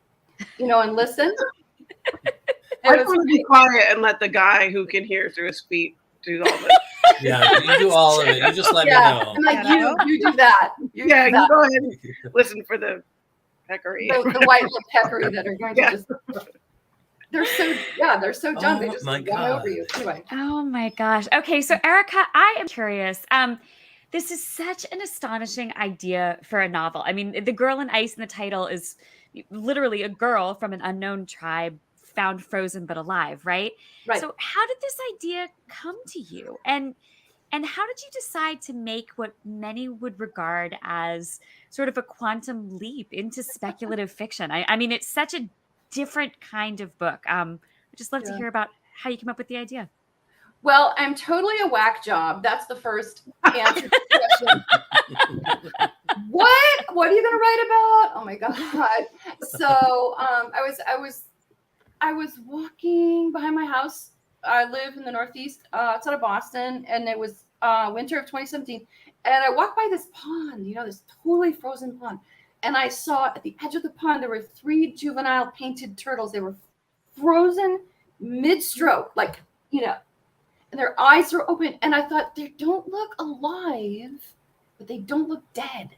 you know, and listen. I want to be quiet and let the guy who can hear through his feet do all this. Yeah, you do all of it. You just let me know. I'm like, you do that. You go ahead and listen for the peccary. The white-lipped peccary that are going to just... They're so dumb. They just run over you. Anyway. Oh my gosh. Okay, so Erica, I am curious. This is such an astonishing idea for a novel. I mean, The Girl in Ice in the title is literally a girl from an unknown tribe found frozen but alive, right? Right. So how did this idea come to you? And how did you decide to make what many would regard as sort of a quantum leap into speculative fiction? I mean, it's such a different kind of book. I'd just love to hear about how you came up with the idea. Well, I'm totally a whack job. That's the first answer to the question. What are you going to write about? Oh my God. So I was walking behind my house. I live in the Northeast, outside of Boston, and it was winter of 2017. And I walked by this pond, you know, this totally frozen pond. And I saw at the edge of the pond, there were 3 juvenile painted turtles. They were frozen mid-stroke, like, you know, and their eyes were open. And I thought, they don't look alive, but they don't look dead.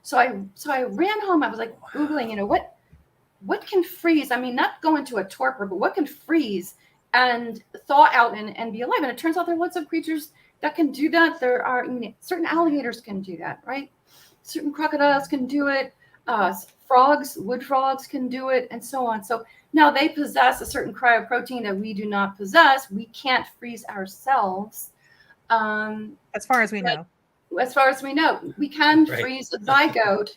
So I ran home. I was like Googling, you know, what can freeze? I mean, not go into a torpor, but what can freeze and thaw out and be alive? And it turns out there are lots of creatures that can do that. There are, I mean, certain alligators can do that, right? Certain crocodiles can do it. Frogs, wood frogs can do it, and so on. So now they possess a certain cryoprotein that we do not possess. We can't freeze ourselves. As far as we know. As far as we know, we can freeze a zygote,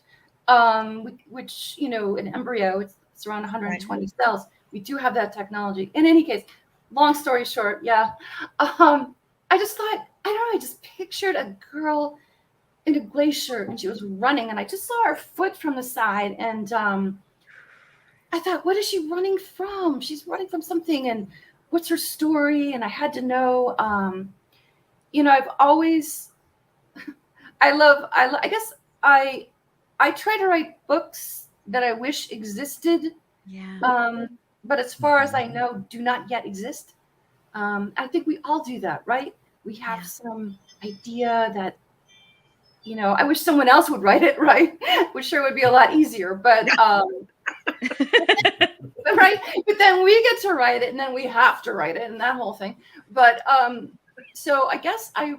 which, you know, an embryo, it's around 120 cells. We do have that technology. In any case, long story short, I just thought, I don't know, I just pictured a girl in a glacier and she was running and I just saw her foot from the side. And I thought, what is she running from? She's running from something. And what's her story? And I had to know, you know, I've always, I guess I try to write books that I wish existed. Yeah. But as far as I know, do not yet exist. I think we all do that, right? We have some idea that, you know, I wish someone else would write it, right? Which sure would be a lot easier, but right. But then we get to write it, and then we have to write it, and that whole thing. But so I guess I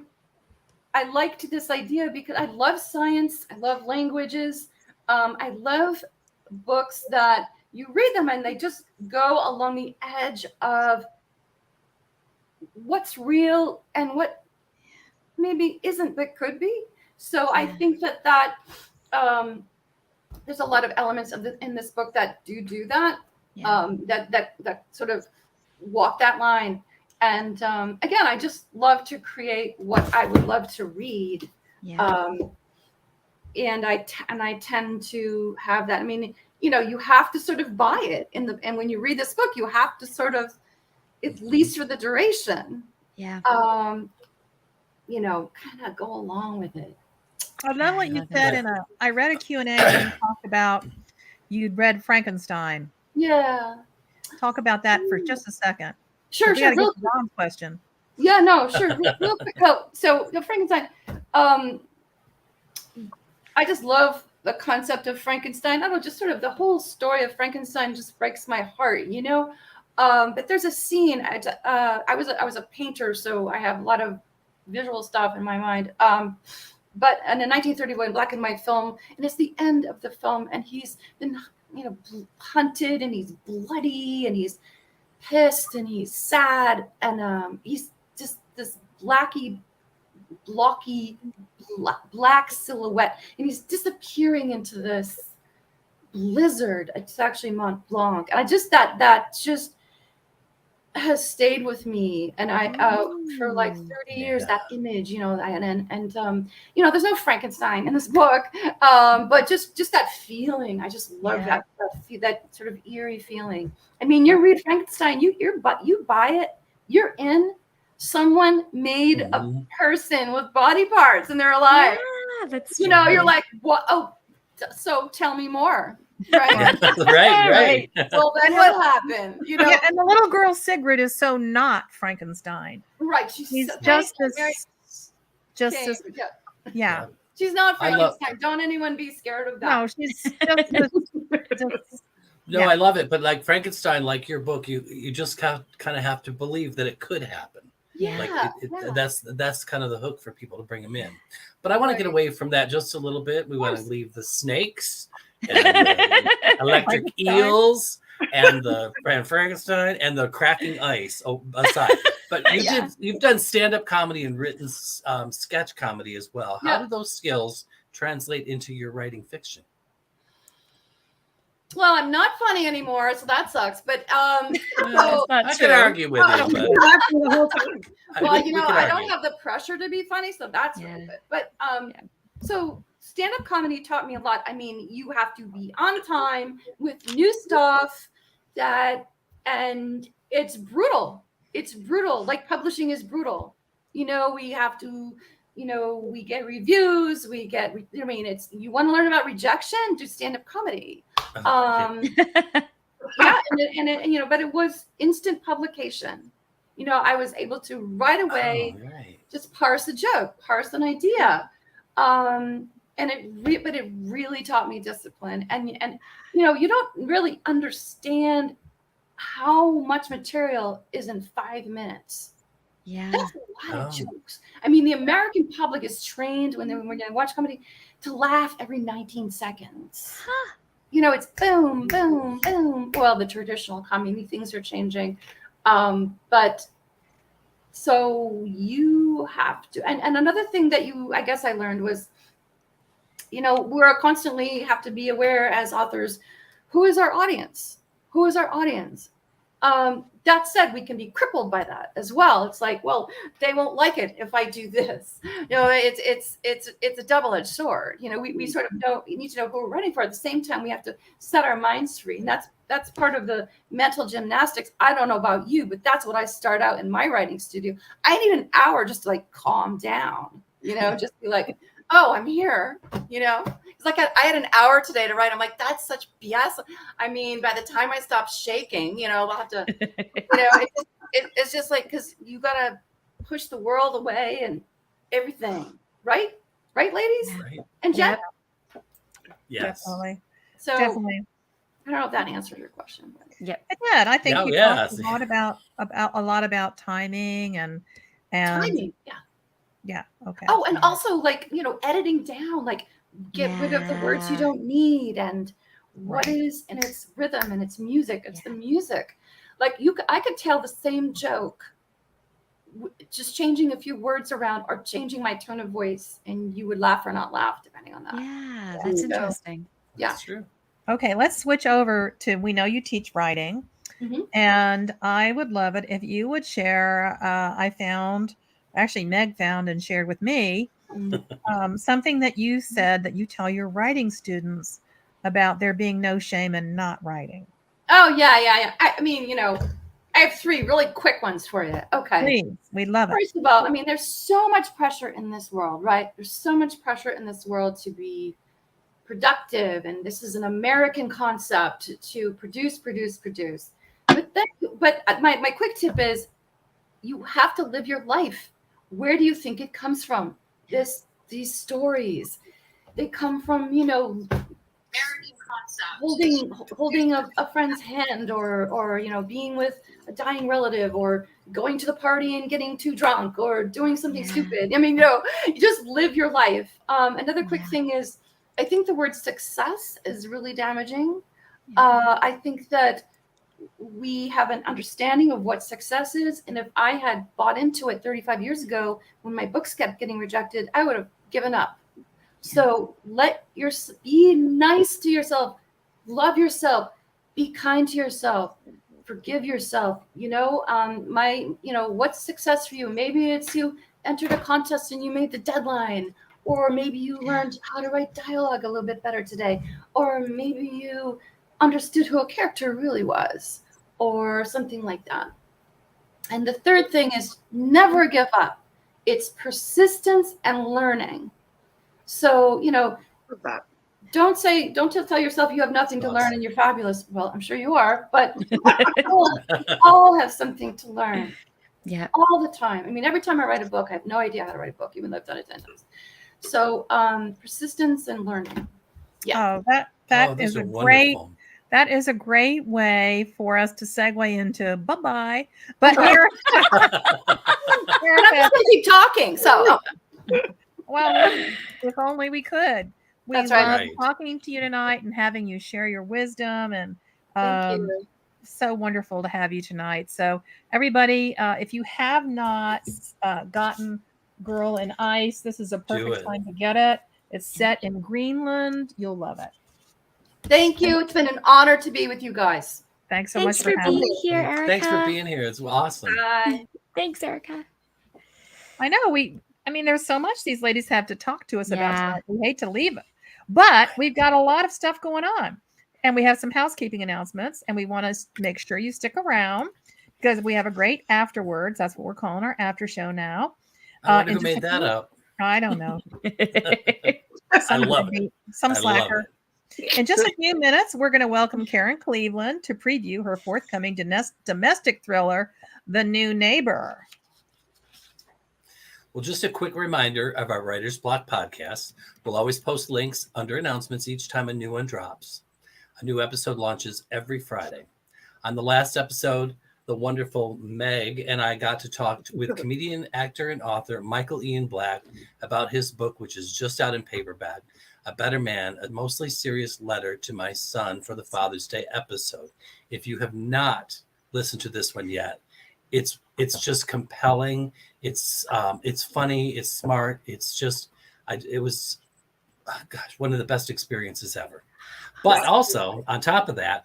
liked this idea because I love science, I love languages, I love books that you read them and they just go along the edge of what's real and what maybe isn't but could be. So I think that there's a lot of elements in this book that do that. Yeah. That sort of walk that line. And again, I just love to create what I would love to read. Yeah. And I tend to have that. I mean, you have to sort of buy it and when you read this book, you have to sort of, at least for the duration, Yeah. kind of go along with it. I love what you said I read a Q&A and you talked about you'd read Frankenstein. Yeah. Talk about that for just a second. Sure. We gotta get to Ron's question. Yeah, no, sure. Real quick. So the Frankenstein, I just love the concept of Frankenstein. I don't know, just sort of the whole story of Frankenstein just breaks my heart, But there's a scene. I was a painter, so I have a lot of visual stuff in my mind. But in a 1931 black and white film, and it's the end of the film, and he's been, hunted, and he's bloody, and he's pissed, and he's sad, and he's just this blocky, black silhouette, and he's disappearing into this blizzard. It's actually Mont Blanc, and I just that just has stayed with me, and I for like 30 years, that image, and there's no Frankenstein in this book, but just that feeling. I just love that sort of eerie feeling. I mean, you read Frankenstein, you buy it, you're in. Someone made a person with body parts and they're alive. Yeah, that's you're like, what? Oh, so tell me more. Right. right. Well, then what happened? Yeah, and the little girl Sigrid is so not Frankenstein. Right. She's just as yeah. She's not Frankenstein. Don't anyone be scared of that. No, she's just No, I love it. But like Frankenstein, like your book, you just kind of have to believe that it could happen. Yeah, like that's kind of the hook for people to bring them in. But I want to get away from that just a little bit. We want to leave the snakes and the electric eels and the Frankenstein and the cracking ice aside. But you've done stand-up comedy and written sketch comedy as well. How do those skills translate into your writing fiction? Well, I'm not funny anymore, so that sucks. But I could argue with you. Well, I don't have the pressure to be funny, so that's really good. But so stand-up comedy taught me a lot. I mean, you have to be on time with new stuff and it's brutal. It's brutal. Like publishing is brutal. We have to. We get reviews. You want to learn about rejection? Do stand-up comedy. But it was instant publication. I was able to right away just parse a joke, parse an idea. But it really taught me discipline. And you don't really understand how much material is in 5 minutes. Yeah. That's a lot of jokes. I mean, the American public is trained when we're going to watch comedy to laugh every 19 seconds. Huh. It's boom, boom, boom. Well, the traditional comedy things are changing. But so you have to, and another thing that I guess I learned was, we're constantly have to be aware as authors, who is our audience? Who is our audience? That said, we can be crippled by that as well. It's like, well, they won't like it if I do this. It's a double-edged sword. We sort of need to know who we're writing for. At the same time, we have to set our minds free. And that's part of the mental gymnastics. I don't know about you, but that's what I start out in my writing studio. I need an hour just to like calm down, just be like, oh, I'm here, It's like I had an hour today to write. I'm like, that's such BS. I mean, by the time I stop shaking, I'll have to, it's just like, because you got to push the world away and everything. Right, ladies? Right. And Jen? Yes. Definitely. So Definitely. I don't know if that answers your question. But. Yep. It did. I think you talked a lot about timing and timing. Yeah. Yeah. Okay. Oh, and also editing down, get rid of the words you don't need and what is, and it's rhythm and it's music. It's the music. I could tell the same joke, just changing a few words around or changing my tone of voice, and you would laugh or not laugh depending on that. Yeah, that's interesting. Yeah. That's true. Okay, let's switch over to, we know you teach writing. Mm-hmm. And I would love it if you would share. Meg found and shared with me something that you said that you tell your writing students about there being no shame in not writing. Oh, yeah. I mean, I have 3 really quick ones for you. Okay. Please, we love it. First of all, I mean, there's so much pressure in this world, right? There's so much pressure in this world to be productive, and this is an American concept to produce. But my quick tip is, you have to live your life. Where do you think it comes from? These stories, they come from American concept. Holding a friend's hand, or being with a dying relative, or going to the party and getting too drunk, or doing something stupid. I mean, you just live your life. Another quick thing is, I think the word success is really damaging. I think that we have an understanding of what success is. And if I had bought into it 35 years ago, when my books kept getting rejected, I would have given up. So be nice to yourself, love yourself, be kind to yourself, forgive yourself. What's success for you? Maybe it's you entered a contest and you made the deadline, or maybe you learned how to write dialogue a little bit better today, or maybe you understood who a character really was, or something like that. And the third thing is never give up. It's persistence and learning. So, don't tell yourself you have nothing to learn and you're fabulous. Well, I'm sure you are, but all have something to learn. Yeah. All the time. I mean, every time I write a book, I have no idea how to write a book, even though I've done it 10 times. So, persistence and learning. Yeah. Oh, that is a great. That is a great way for us to segue into bye-bye. But Erica, I'm just going to keep talking. So, well, if only we could. We That's love right. talking to you tonight and having you share your wisdom, and thank you. So wonderful to have you tonight. So everybody, if you have not gotten Girl in Ice, this is a perfect time to get it. It's set in Greenland. You'll love it. Thank you. It's been an honor to be with you guys. Thanks so much for being here, Erica. Thanks for being here. It's awesome. Bye. Thanks, Erica. I know there's so much these ladies have to talk to us about tonight. We hate to leave it, but we've got a lot of stuff going on, and we have some housekeeping announcements, and we want to make sure you stick around because we have a great afterwards. That's what we're calling our after show now. I wonder who made that up. I don't know. I love it. Some slacker. In just a few minutes, we're going to welcome Karen Cleveland to preview her forthcoming domestic thriller, The New Neighbor. Well, just a quick reminder of our Writer's Block podcast. We'll always post links under announcements each time a new one drops. A new episode launches every Friday. On the last episode, the wonderful Meg and I got to talk with comedian, actor, and author Michael Ian Black about his book, which is just out in paperback, A Better Man, a mostly serious letter to my son for the Father's Day episode. If you have not listened to this one yet, it's just compelling. It's funny. It's smart. It's just, it was, one of the best experiences ever. But also, on top of that,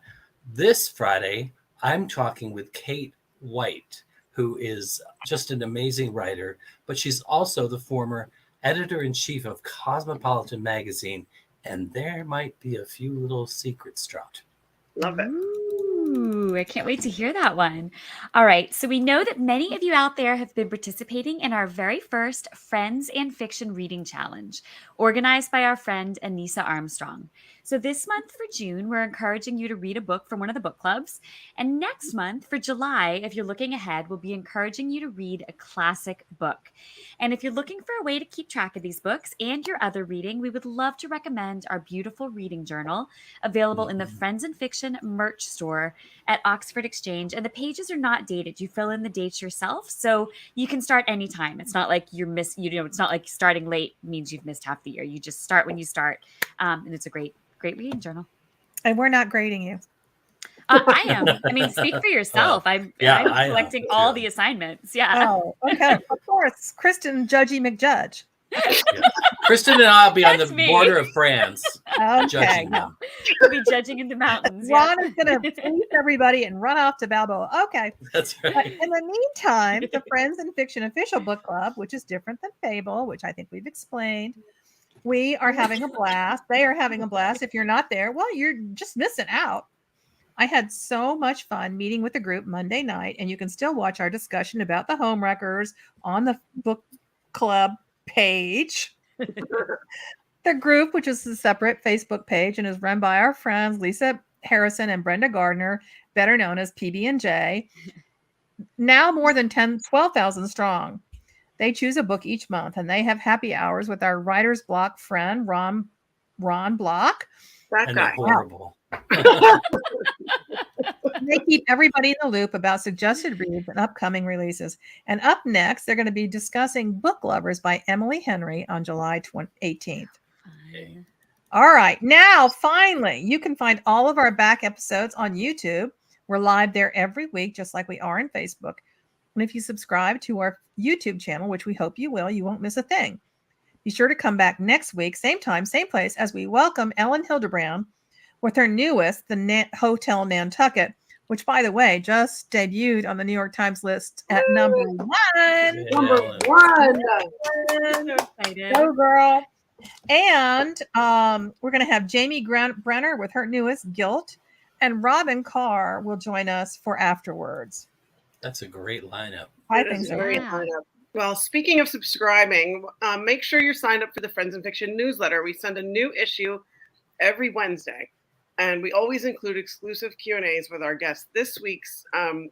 this Friday, I'm talking with Kate White, who is just an amazing writer, but she's also the former editor-in-chief of Cosmopolitan magazine, and there might be a few little secrets dropped. Love it. Ooh, I can't wait to hear that one. All right. So we know that many of you out there have been participating in our very first Friends and Fiction Reading Challenge, organized by our friend Anissa Armstrong. So this month for June, we're encouraging you to read a book from one of the book clubs. And next month for July, if you're looking ahead, we'll be encouraging you to read a classic book. And if you're looking for a way to keep track of these books and your other reading, we would love to recommend our beautiful reading journal, available in the Friends and Fiction merch store at Oxford Exchange. And the pages are not dated. You fill in the dates yourself, so you can start anytime. It's not like it's not like starting late means you've missed half the year. You just start when you start. And it's a great reading journal. And we're not grading you. I am. I mean, speak for yourself. I'm collecting all the assignments. Yeah. Oh, okay. Of course. Kristin Judgy McJudge. Kristin and I will be on the That's me. border of France, Okay. judging them. We'll be judging in the mountains. Ron is going to fleece everybody and run off to Balboa. Okay. That's But right. in the meantime, the Friends in Fiction official book club, which is different than Fable, which I think we've explained, we are having a blast. They are having a blast. If you're not there, well, you're just missing out. I had so much fun meeting with the group Monday night, and you can still watch our discussion about the homewreckers on the book club page. The group, which is a separate Facebook page and is run by our friends Lisa Harrison and Brenda Gardner, better known as PB&J, now more than 12,000 strong. They choose a book each month, and they have happy hours with our writer's block friend, Ron Block. That And guy. horrible. They keep everybody in the loop about suggested reads and upcoming releases. And up next, they're going to be discussing Book Lovers by Emily Henry on July 18th. Okay. All right. Now, finally, you can find all of our back episodes on YouTube. We're live there every week, just like we are on Facebook. And if you subscribe to our YouTube channel, which we hope you will, you won't miss a thing. Be sure to come back next week, same time, same place, as we welcome Ellen Hildebrand with her newest, The Hotel Nantucket, which, by the way, just debuted on the New York Times list at number 1. Yeah, Number Ellen. 1. So excited. Go, girl. And we're going to have Jamie Brenner with her newest, Guilt, and Robin Carr will join us for Afterwards. That's a great lineup. I It think is so. a great Yeah. lineup. Well, speaking of subscribing, make sure you're signed up for the Friends in Fiction newsletter. We send a new issue every Wednesday, and we always include exclusive Q&As with our guests. This week's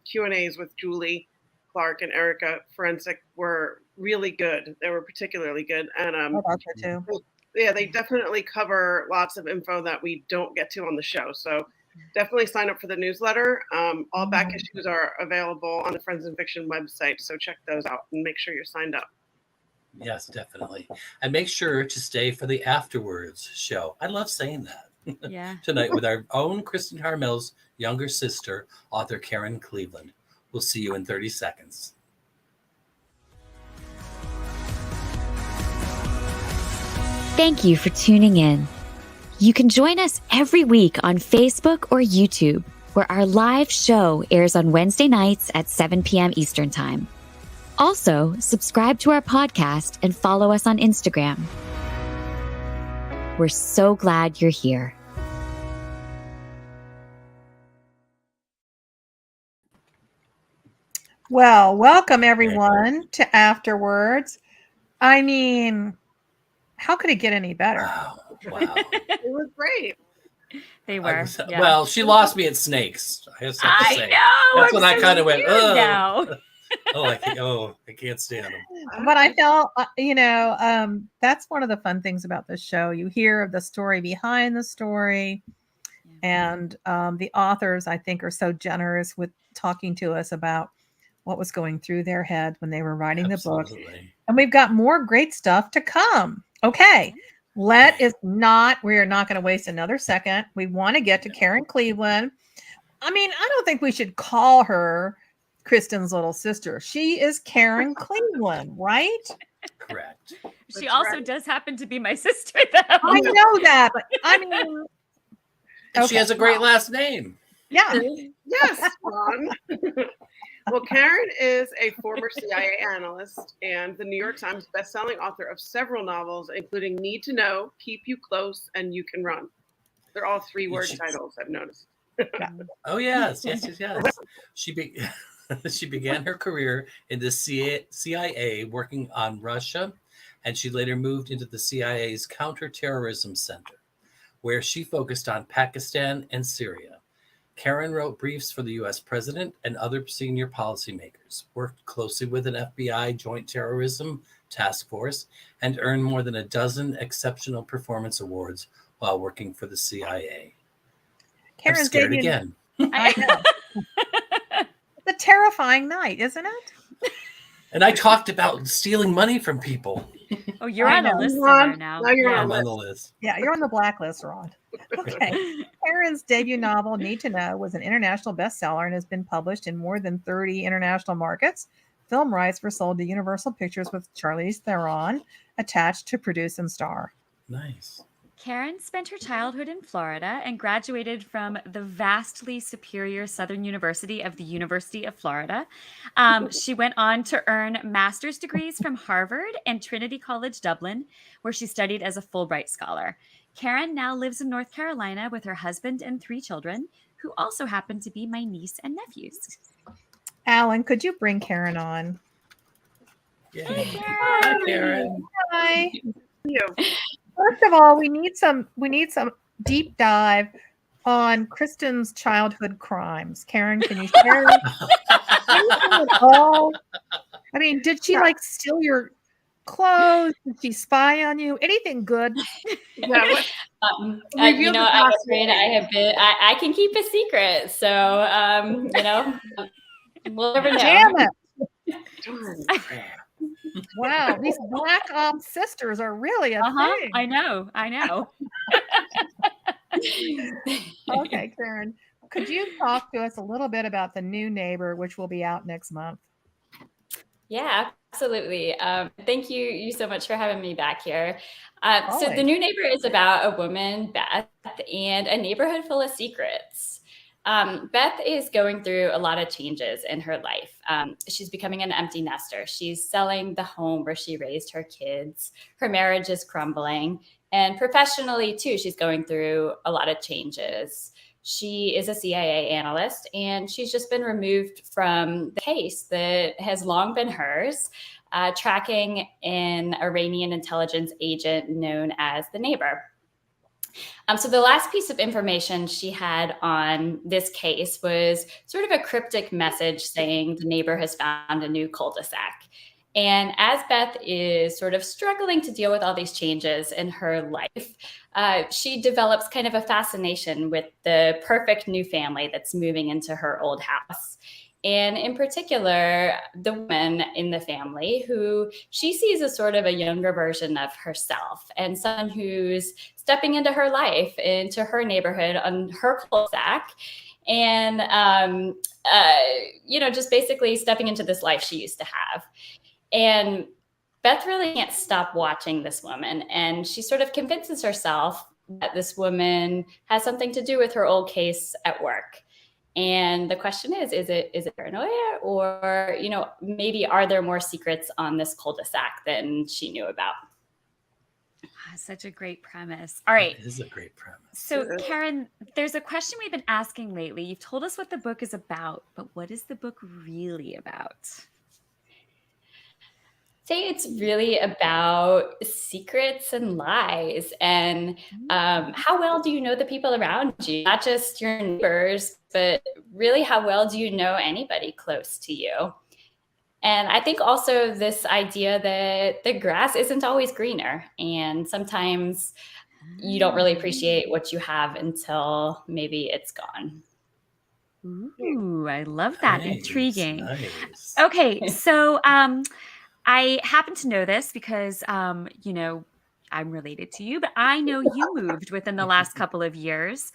Q&As with Julie Clark and Erica Ferencik were really good. They were particularly good. And I thought so too. yeah, they definitely cover lots of info that we don't get to on the show. So definitely sign up for the newsletter. All back issues are available on the Friends in Fiction website. So check those out and make sure you're signed up. Yes, definitely. And make sure to stay for the Afterwards show. I love saying that. Yeah. Tonight with our own Kristin Harmel's younger sister, author Karen Cleveland. We'll see you in 30 seconds. Thank you for tuning in. You can join us every week on Facebook or YouTube, where our live show airs on Wednesday nights at 7 p.m. Eastern Time. Also, subscribe to our podcast and follow us on Instagram. We're so glad you're here. Well, welcome everyone to Afterwards. I mean, how could it get any better? Wow. It was great. They were. Yeah. Well, she lost me at snakes. I have something to I say. know. That's I'm when I so kind of went, scared oh. now. I can't stand them. But I felt, that's one of the fun things about this show. You hear of the story behind the story, and the authors, I think, are so generous with talking to us about what was going through their head when they were writing the book. And we've got more great stuff to come. Okay. We are not going to waste another second. We want to get to Karen Cleveland. I mean, I don't think we should call her Kristin's little sister. She is Karen Cleveland, right? Correct. She also does happen to be my sister, though. I know that, but I mean, And she has a great last name. Yeah. Yes, Ron. Well, Karen is a former CIA analyst and the New York Times bestselling author of several novels, including Need to Know, Keep You Close, and You Can Run. They're all 3-word titles, I've noticed. Oh, yes. She began her career in the CIA working on Russia, and she later moved into the CIA's Counterterrorism Center, where she focused on Pakistan and Syria. Karen wrote briefs for the U.S. president and other senior policymakers, worked closely with an FBI Joint Terrorism Task Force, and earned more than a dozen exceptional performance awards while working for the CIA. Karen's I'm scared debut- again. I know. It's a terrifying night, isn't it? And I talked about stealing money from people. Oh, you're I on a know. list Ron, somewhere now. now you're Yeah. I'm on the list. Yeah, you're on the blacklist, Ron. Okay. Karen's debut novel, Need to Know, was an international bestseller and has been published in more than 30 international markets, Film rights were sold to Universal Pictures with Charlize Theron attached to produce and star. Nice. Karen spent her childhood in Florida and graduated from the vastly superior Southern University of the University of Florida. She went on to earn master's degrees from Harvard and Trinity College Dublin, where she studied as a Fulbright scholar. Karen now lives in North Carolina with her husband and 3 children, who also happen to be my niece and nephews. Alan, could you bring Karen on? Yay. Hi, Karen. Hi, Karen. Hi. You. First of all, we need some deep dive on Kristin's childhood crimes. Karen, can you share anything at all? I mean, did she like steal your clothes? Did she spy on you? Anything good? Yeah, what, you know, I'm afraid I can keep a secret. So, you know, we'll never know. Damn it. darn. Wow, these Black Ops sisters are really a thing. I know. Okay, Karen, could you talk to us a little bit about The New Neighbor, which will be out next month? Yeah, absolutely. Thank you so much for having me back here. So Always. The New Neighbor is about a woman, Beth, and a neighborhood full of secrets. Beth is going through a lot of changes in her life. She's becoming an empty nester. She's selling the home where she raised her kids. Her marriage is crumbling. And professionally, too, she's going through a lot of changes. She is a CIA analyst, and she's just been removed from the case that has long been hers, tracking an Iranian intelligence agent known as the Neighbor. So the last piece of information she had on this case was sort of a cryptic message saying the neighbor has found a new cul-de-sac. And as Beth is sort of struggling to deal with all these changes in her life, she develops kind of a fascination with the perfect new family that's moving into her old house. And in particular, the woman in the family who she sees as sort of a younger version of herself and someone who's stepping into her life, into her neighborhood on her cul-de-sac. And, you know, just basically stepping into this life she used to have. And Beth really can't stop watching this woman. And she sort of convinces herself that this woman has something to do with her old case at work. And the question is it paranoia, or, you know, maybe are there more secrets on this cul-de-sac than she knew about? Such a great premise. All right. It is a great premise. So, Karen, there's a question we've been asking lately. You've told us what the book is about, but what is the book really about? Say it's really about secrets and lies and how well do you know the people around you, not just your neighbors, but really how well do you know anybody close to you? And I think also this idea that the grass isn't always greener, and sometimes you don't really appreciate what you have until maybe it's gone. Ooh, I love that. Nice, Intriguing. nice. Okay, so I happen to know this because, you know, I'm related to you, but I know you moved within the last couple of years.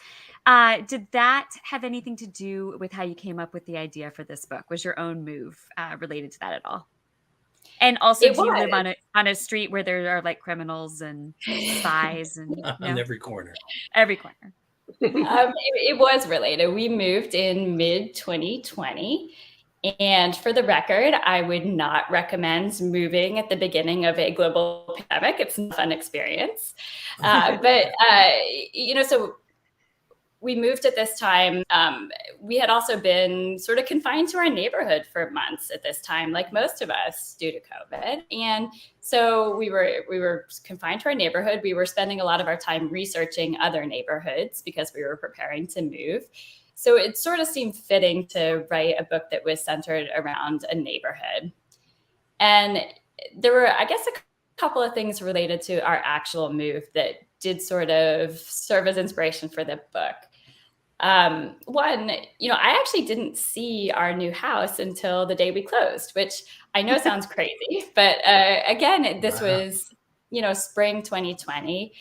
Did that have anything to do with how you came up with the idea for this book? Was your own move related to that at all? And also, do you live on a street where there are like criminals and spies and On every corner? Every corner. It was related. We moved in mid-2020. And for the record, I would not recommend moving at the beginning of a global pandemic. It's a fun experience. But, you know, so we moved at this time. We had also been sort of confined to our neighborhood for months at this time, like most of us, due to COVID. And so we were confined to our neighborhood. We were spending a lot of our time researching other neighborhoods because we were preparing to move. So it sort of seemed fitting to write a book that was centered around a neighborhood. And there were, I guess, a couple of things related to our actual move that did sort of serve as inspiration for the book. One, you know, I actually didn't see our new house until the day we closed, which I know sounds crazy, but again, this was, you know, spring 2020.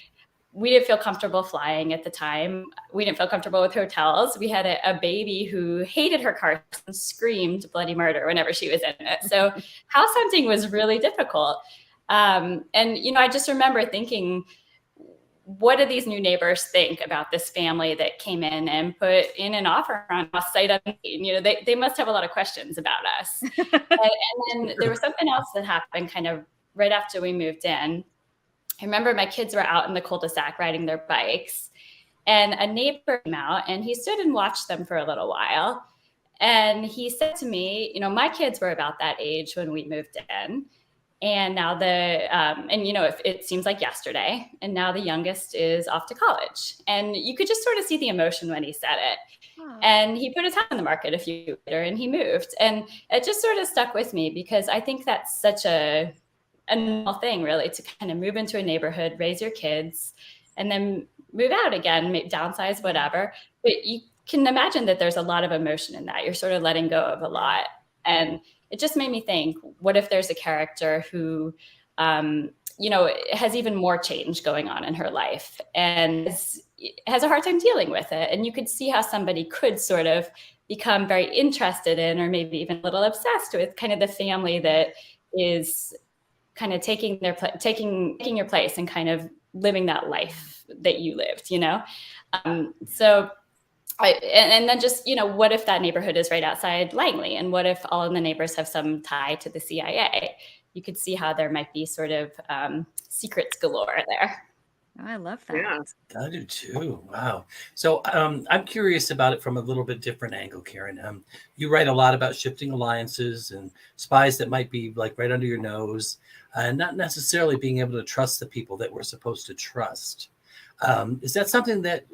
we didn't feel comfortable flying at the time. We didn't feel comfortable with hotels. We had a baby who hated her car and screamed bloody murder whenever she was in it. So house hunting was really difficult. And, I just remember thinking, what do these new neighbors think about this family that came in and put in an offer on us sight unseen? They must have a lot of questions about us. and then there was something else that happened kind of right after we moved in. I remember my kids were out in the cul-de-sac riding their bikes, and a neighbor came out and he stood and watched them for a little while. And he said to me, my kids were about that age when we moved in. And now it seems like yesterday, and now the youngest is off to college. And you could just sort of see the emotion when he said it. Oh. And he put his house on the market a few years later and he moved. And it just sort of stuck with me because I think that's such a normal thing, really, to kind of move into a neighborhood, raise your kids, and then move out again, downsize, whatever. But you can imagine that there's a lot of emotion in that. You're sort of letting go of a lot. And it just made me think, what if there's a character who, has even more change going on in her life and has a hard time dealing with it? And you could see how somebody could sort of become very interested in, or maybe even a little obsessed with, kind of the family that is kind of taking your place and kind of living that life that you lived, And then just, what if that neighborhood is right outside Langley? And what if all of the neighbors have some tie to the CIA? You could see how there might be sort of secrets galore there. Oh, I love that. Yeah. I do too. Wow. So I'm curious about it from a little bit different angle, Karen. You write a lot about shifting alliances and spies that might be like right under your nose, and not necessarily being able to trust the people that we're supposed to trust. Is that something that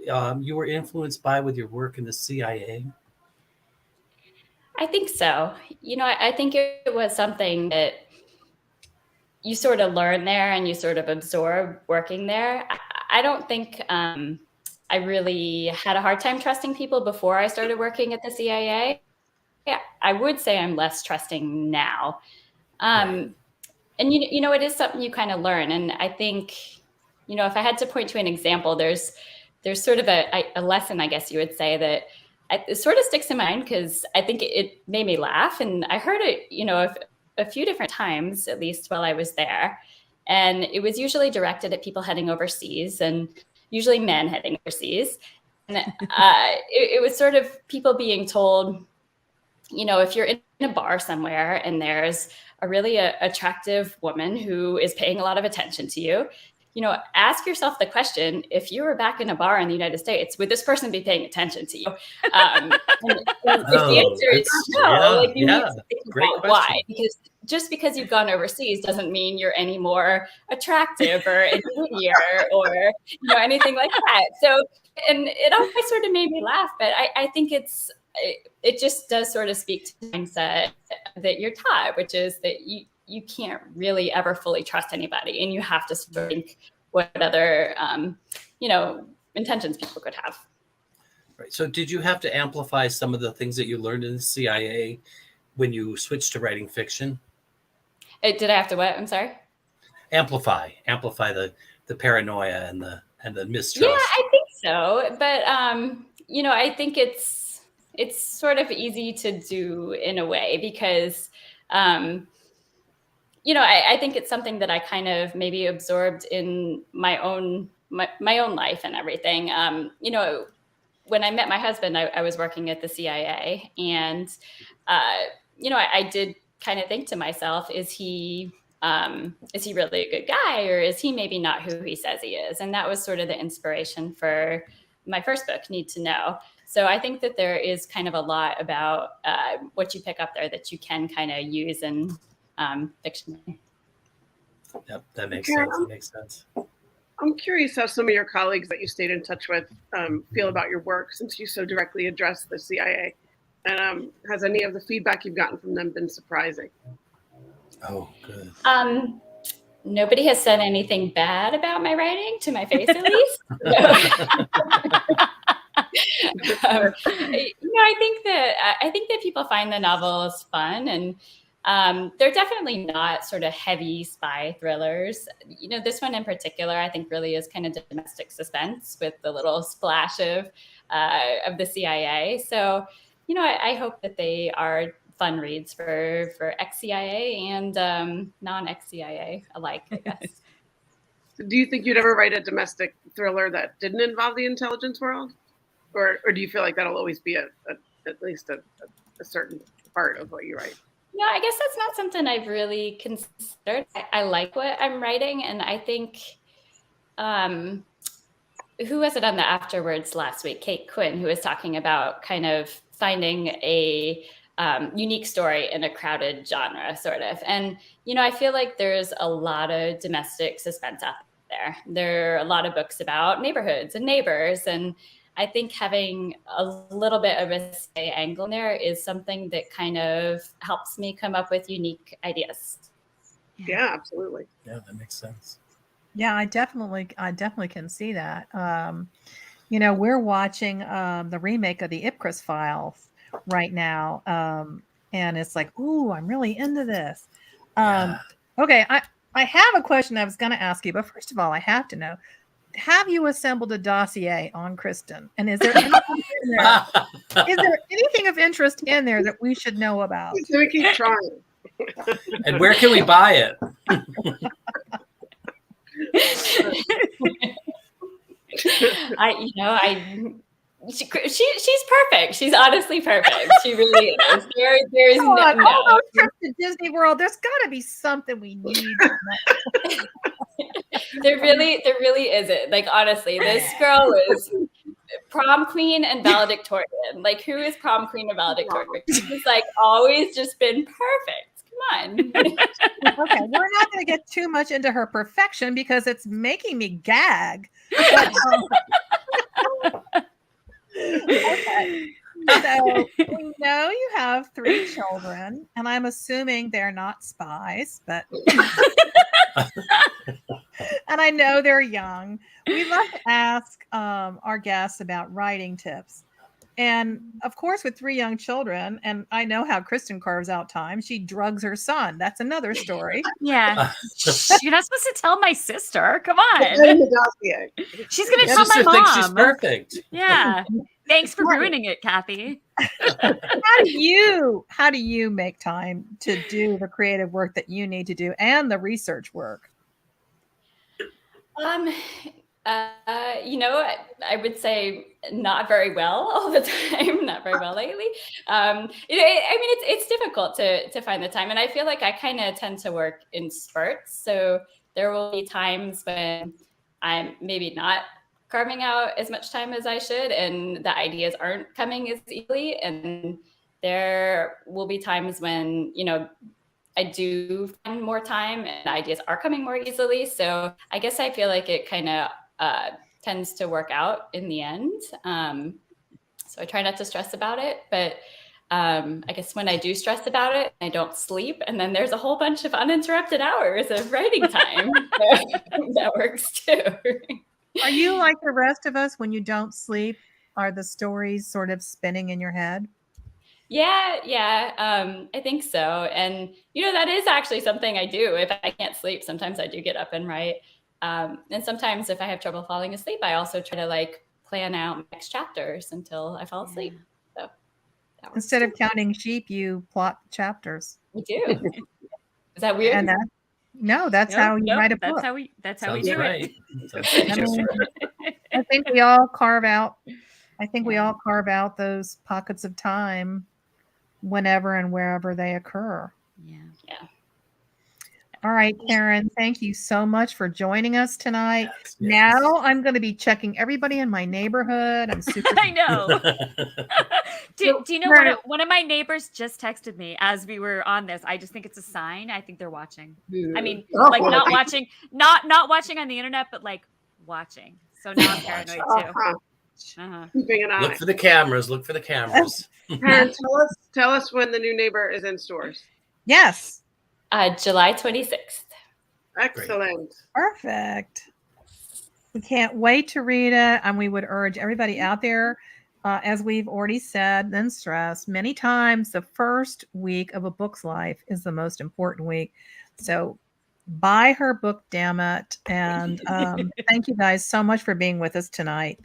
you were influenced by with your work in the CIA? I think so. I think it was something that you sort of learn there and you sort of absorb working there. I don't think I really had a hard time trusting people before I started working at the CIA. Yeah, I would say I'm less trusting now. Right. And, it is something you kind of learn. And I think, if I had to point to an example, there's sort of a lesson, I guess you would say, that it sort of sticks in mind because I think it made me laugh. And I heard it, a few different times, at least while I was there. And it was usually directed at people heading overseas, and usually men heading overseas. And it was sort of people being told, if you're in a bar somewhere and there's a really attractive woman who is paying a lot of attention to you, ask yourself the question, if you were back in a bar in the United States, would this person be paying attention to you? And if the answer is no, you need to think about why. Because just because you've gone overseas doesn't mean you're any more attractive or any wittier or anything like that. So, and it always sort of made me laugh, but I think it just does sort of speak to the mindset that you're taught, which is that you can't really ever fully trust anybody, and you have to sort of think what other, intentions people could have. Right. So did you have to amplify some of the things that you learned in the CIA when you switched to writing fiction? Did I have to what? I'm sorry? Amplify the paranoia and the mistrust. Yeah, I think so. But, I think it's sort of easy to do in a way because, I think it's something that I kind of maybe absorbed in my own life and everything. When I met my husband, I was working at the CIA, and I did kind of think to myself, is he really a good guy, or is he maybe not who he says he is? And that was sort of the inspiration for my first book, Need to Know. So I think that there is kind of a lot about what you pick up there that you can kind of use in fiction. Yep, that makes sense. That makes sense. I'm curious how some of your colleagues that you stayed in touch with feel about your work, since you so directly address the CIA. And has any of the feedback you've gotten from them been surprising? Oh, good. Nobody has said anything bad about my writing to my face, at least. I think that people find the novels fun, and They're definitely not sort of heavy spy thrillers. This one in particular, I think really is kind of domestic suspense with the little splash of the CIA. So, I hope that they are fun reads for ex-CIA and non-ex-CIA alike, I guess. Do you think you'd ever write a domestic thriller that didn't involve the intelligence world? Or do you feel like that'll always be at least a certain part of what you write? No, I guess that's not something I've really considered. I like what I'm writing, and I think, who was it on the Afterwards last week? Kate Quinn, who was talking about kind of finding a unique story in a crowded genre, sort of. And, I feel like there's a lot of domestic suspense out there. There are a lot of books about neighborhoods and neighbors, and I think having a little bit of a CIA angle in there is something that kind of helps me come up with unique ideas. Yeah, absolutely. Yeah, that makes sense. Yeah, I definitely can see that. We're watching the remake of the Ipcris Files right now, and it's like, ooh, I'm really into this. Okay, I have a question I was going to ask you, but first of all, I have to know: have you assembled a dossier on Kristin? And is there anything in there? Is there anything of interest in there that we should know about? So we keep trying. And where can we buy it? She's perfect. She's honestly perfect. She really is. There's Come on, all those trips to Disney World. There's got to be something we need. There really isn't. Like, honestly, this girl is prom queen and valedictorian. Like, who is prom queen and valedictorian? She's like always just been perfect. Come on. Okay, we're not going to get too much into her perfection because it's making me gag. But, okay. So we know you have 3 children, and I'm assuming they're not spies, but and I know they're young. We love to ask our guests about writing tips. And of course, with 3 young children, and I know how Kristin carves out time, she drugs her son. That's another story. Yeah. You're not supposed to tell my sister. Come on. She's going to tell my mom. Thinks she's perfect. Yeah. Thanks for ruining it, Kathy. How do you make time to do the creative work that you need to do and the research work? I would say not very well all the time, not very well lately. It's difficult to find the time. And I feel like I kind of tend to work in spurts. So there will be times when I'm maybe not carving out as much time as I should, and the ideas aren't coming as easily. And there will be times when, I do find more time and ideas are coming more easily. So I guess I feel like it kind of tends to work out in the end. So I try not to stress about it, but I guess when I do stress about it, I don't sleep. And then there's a whole bunch of uninterrupted hours of writing time. That works too. Are you like the rest of us when you don't sleep? Are the stories sort of spinning in your head? Yeah. I think so. And, that is actually something I do. If I can't sleep, sometimes I do get up and write. And sometimes if I have trouble falling asleep, I also try to plan out next chapters until I fall asleep. So instead of counting sheep, you plot chapters. We do. Is that weird? And that's how you write a book. That's how we do it. I think we all carve out. We all carve out those pockets of time whenever and wherever they occur. Yeah. All right, Karen, thank you so much for joining us tonight. Yes. Now I'm going to be checking everybody in my neighborhood. I'm super. I know. Do you know one of my neighbors just texted me as we were on this? I just think it's a sign. I think they're watching. I mean, not watching, not watching on the internet, but watching. So now I'm paranoid too. Keeping an eye. Look for the cameras. Karen, tell us when the new neighbor is in stores. Yes. July 26th. Excellent. Perfect. We can't wait to read it. And we would urge everybody out there, as we've already said and stressed many times, the first week of a book's life is the most important week. So buy her book, damn it. And thank you guys so much for being with us tonight.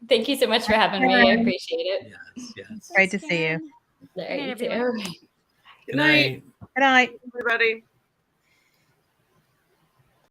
Thank you so much for having me. I appreciate it. Yes. Great to see you. Good night, everyone. Good night. Good night, everybody.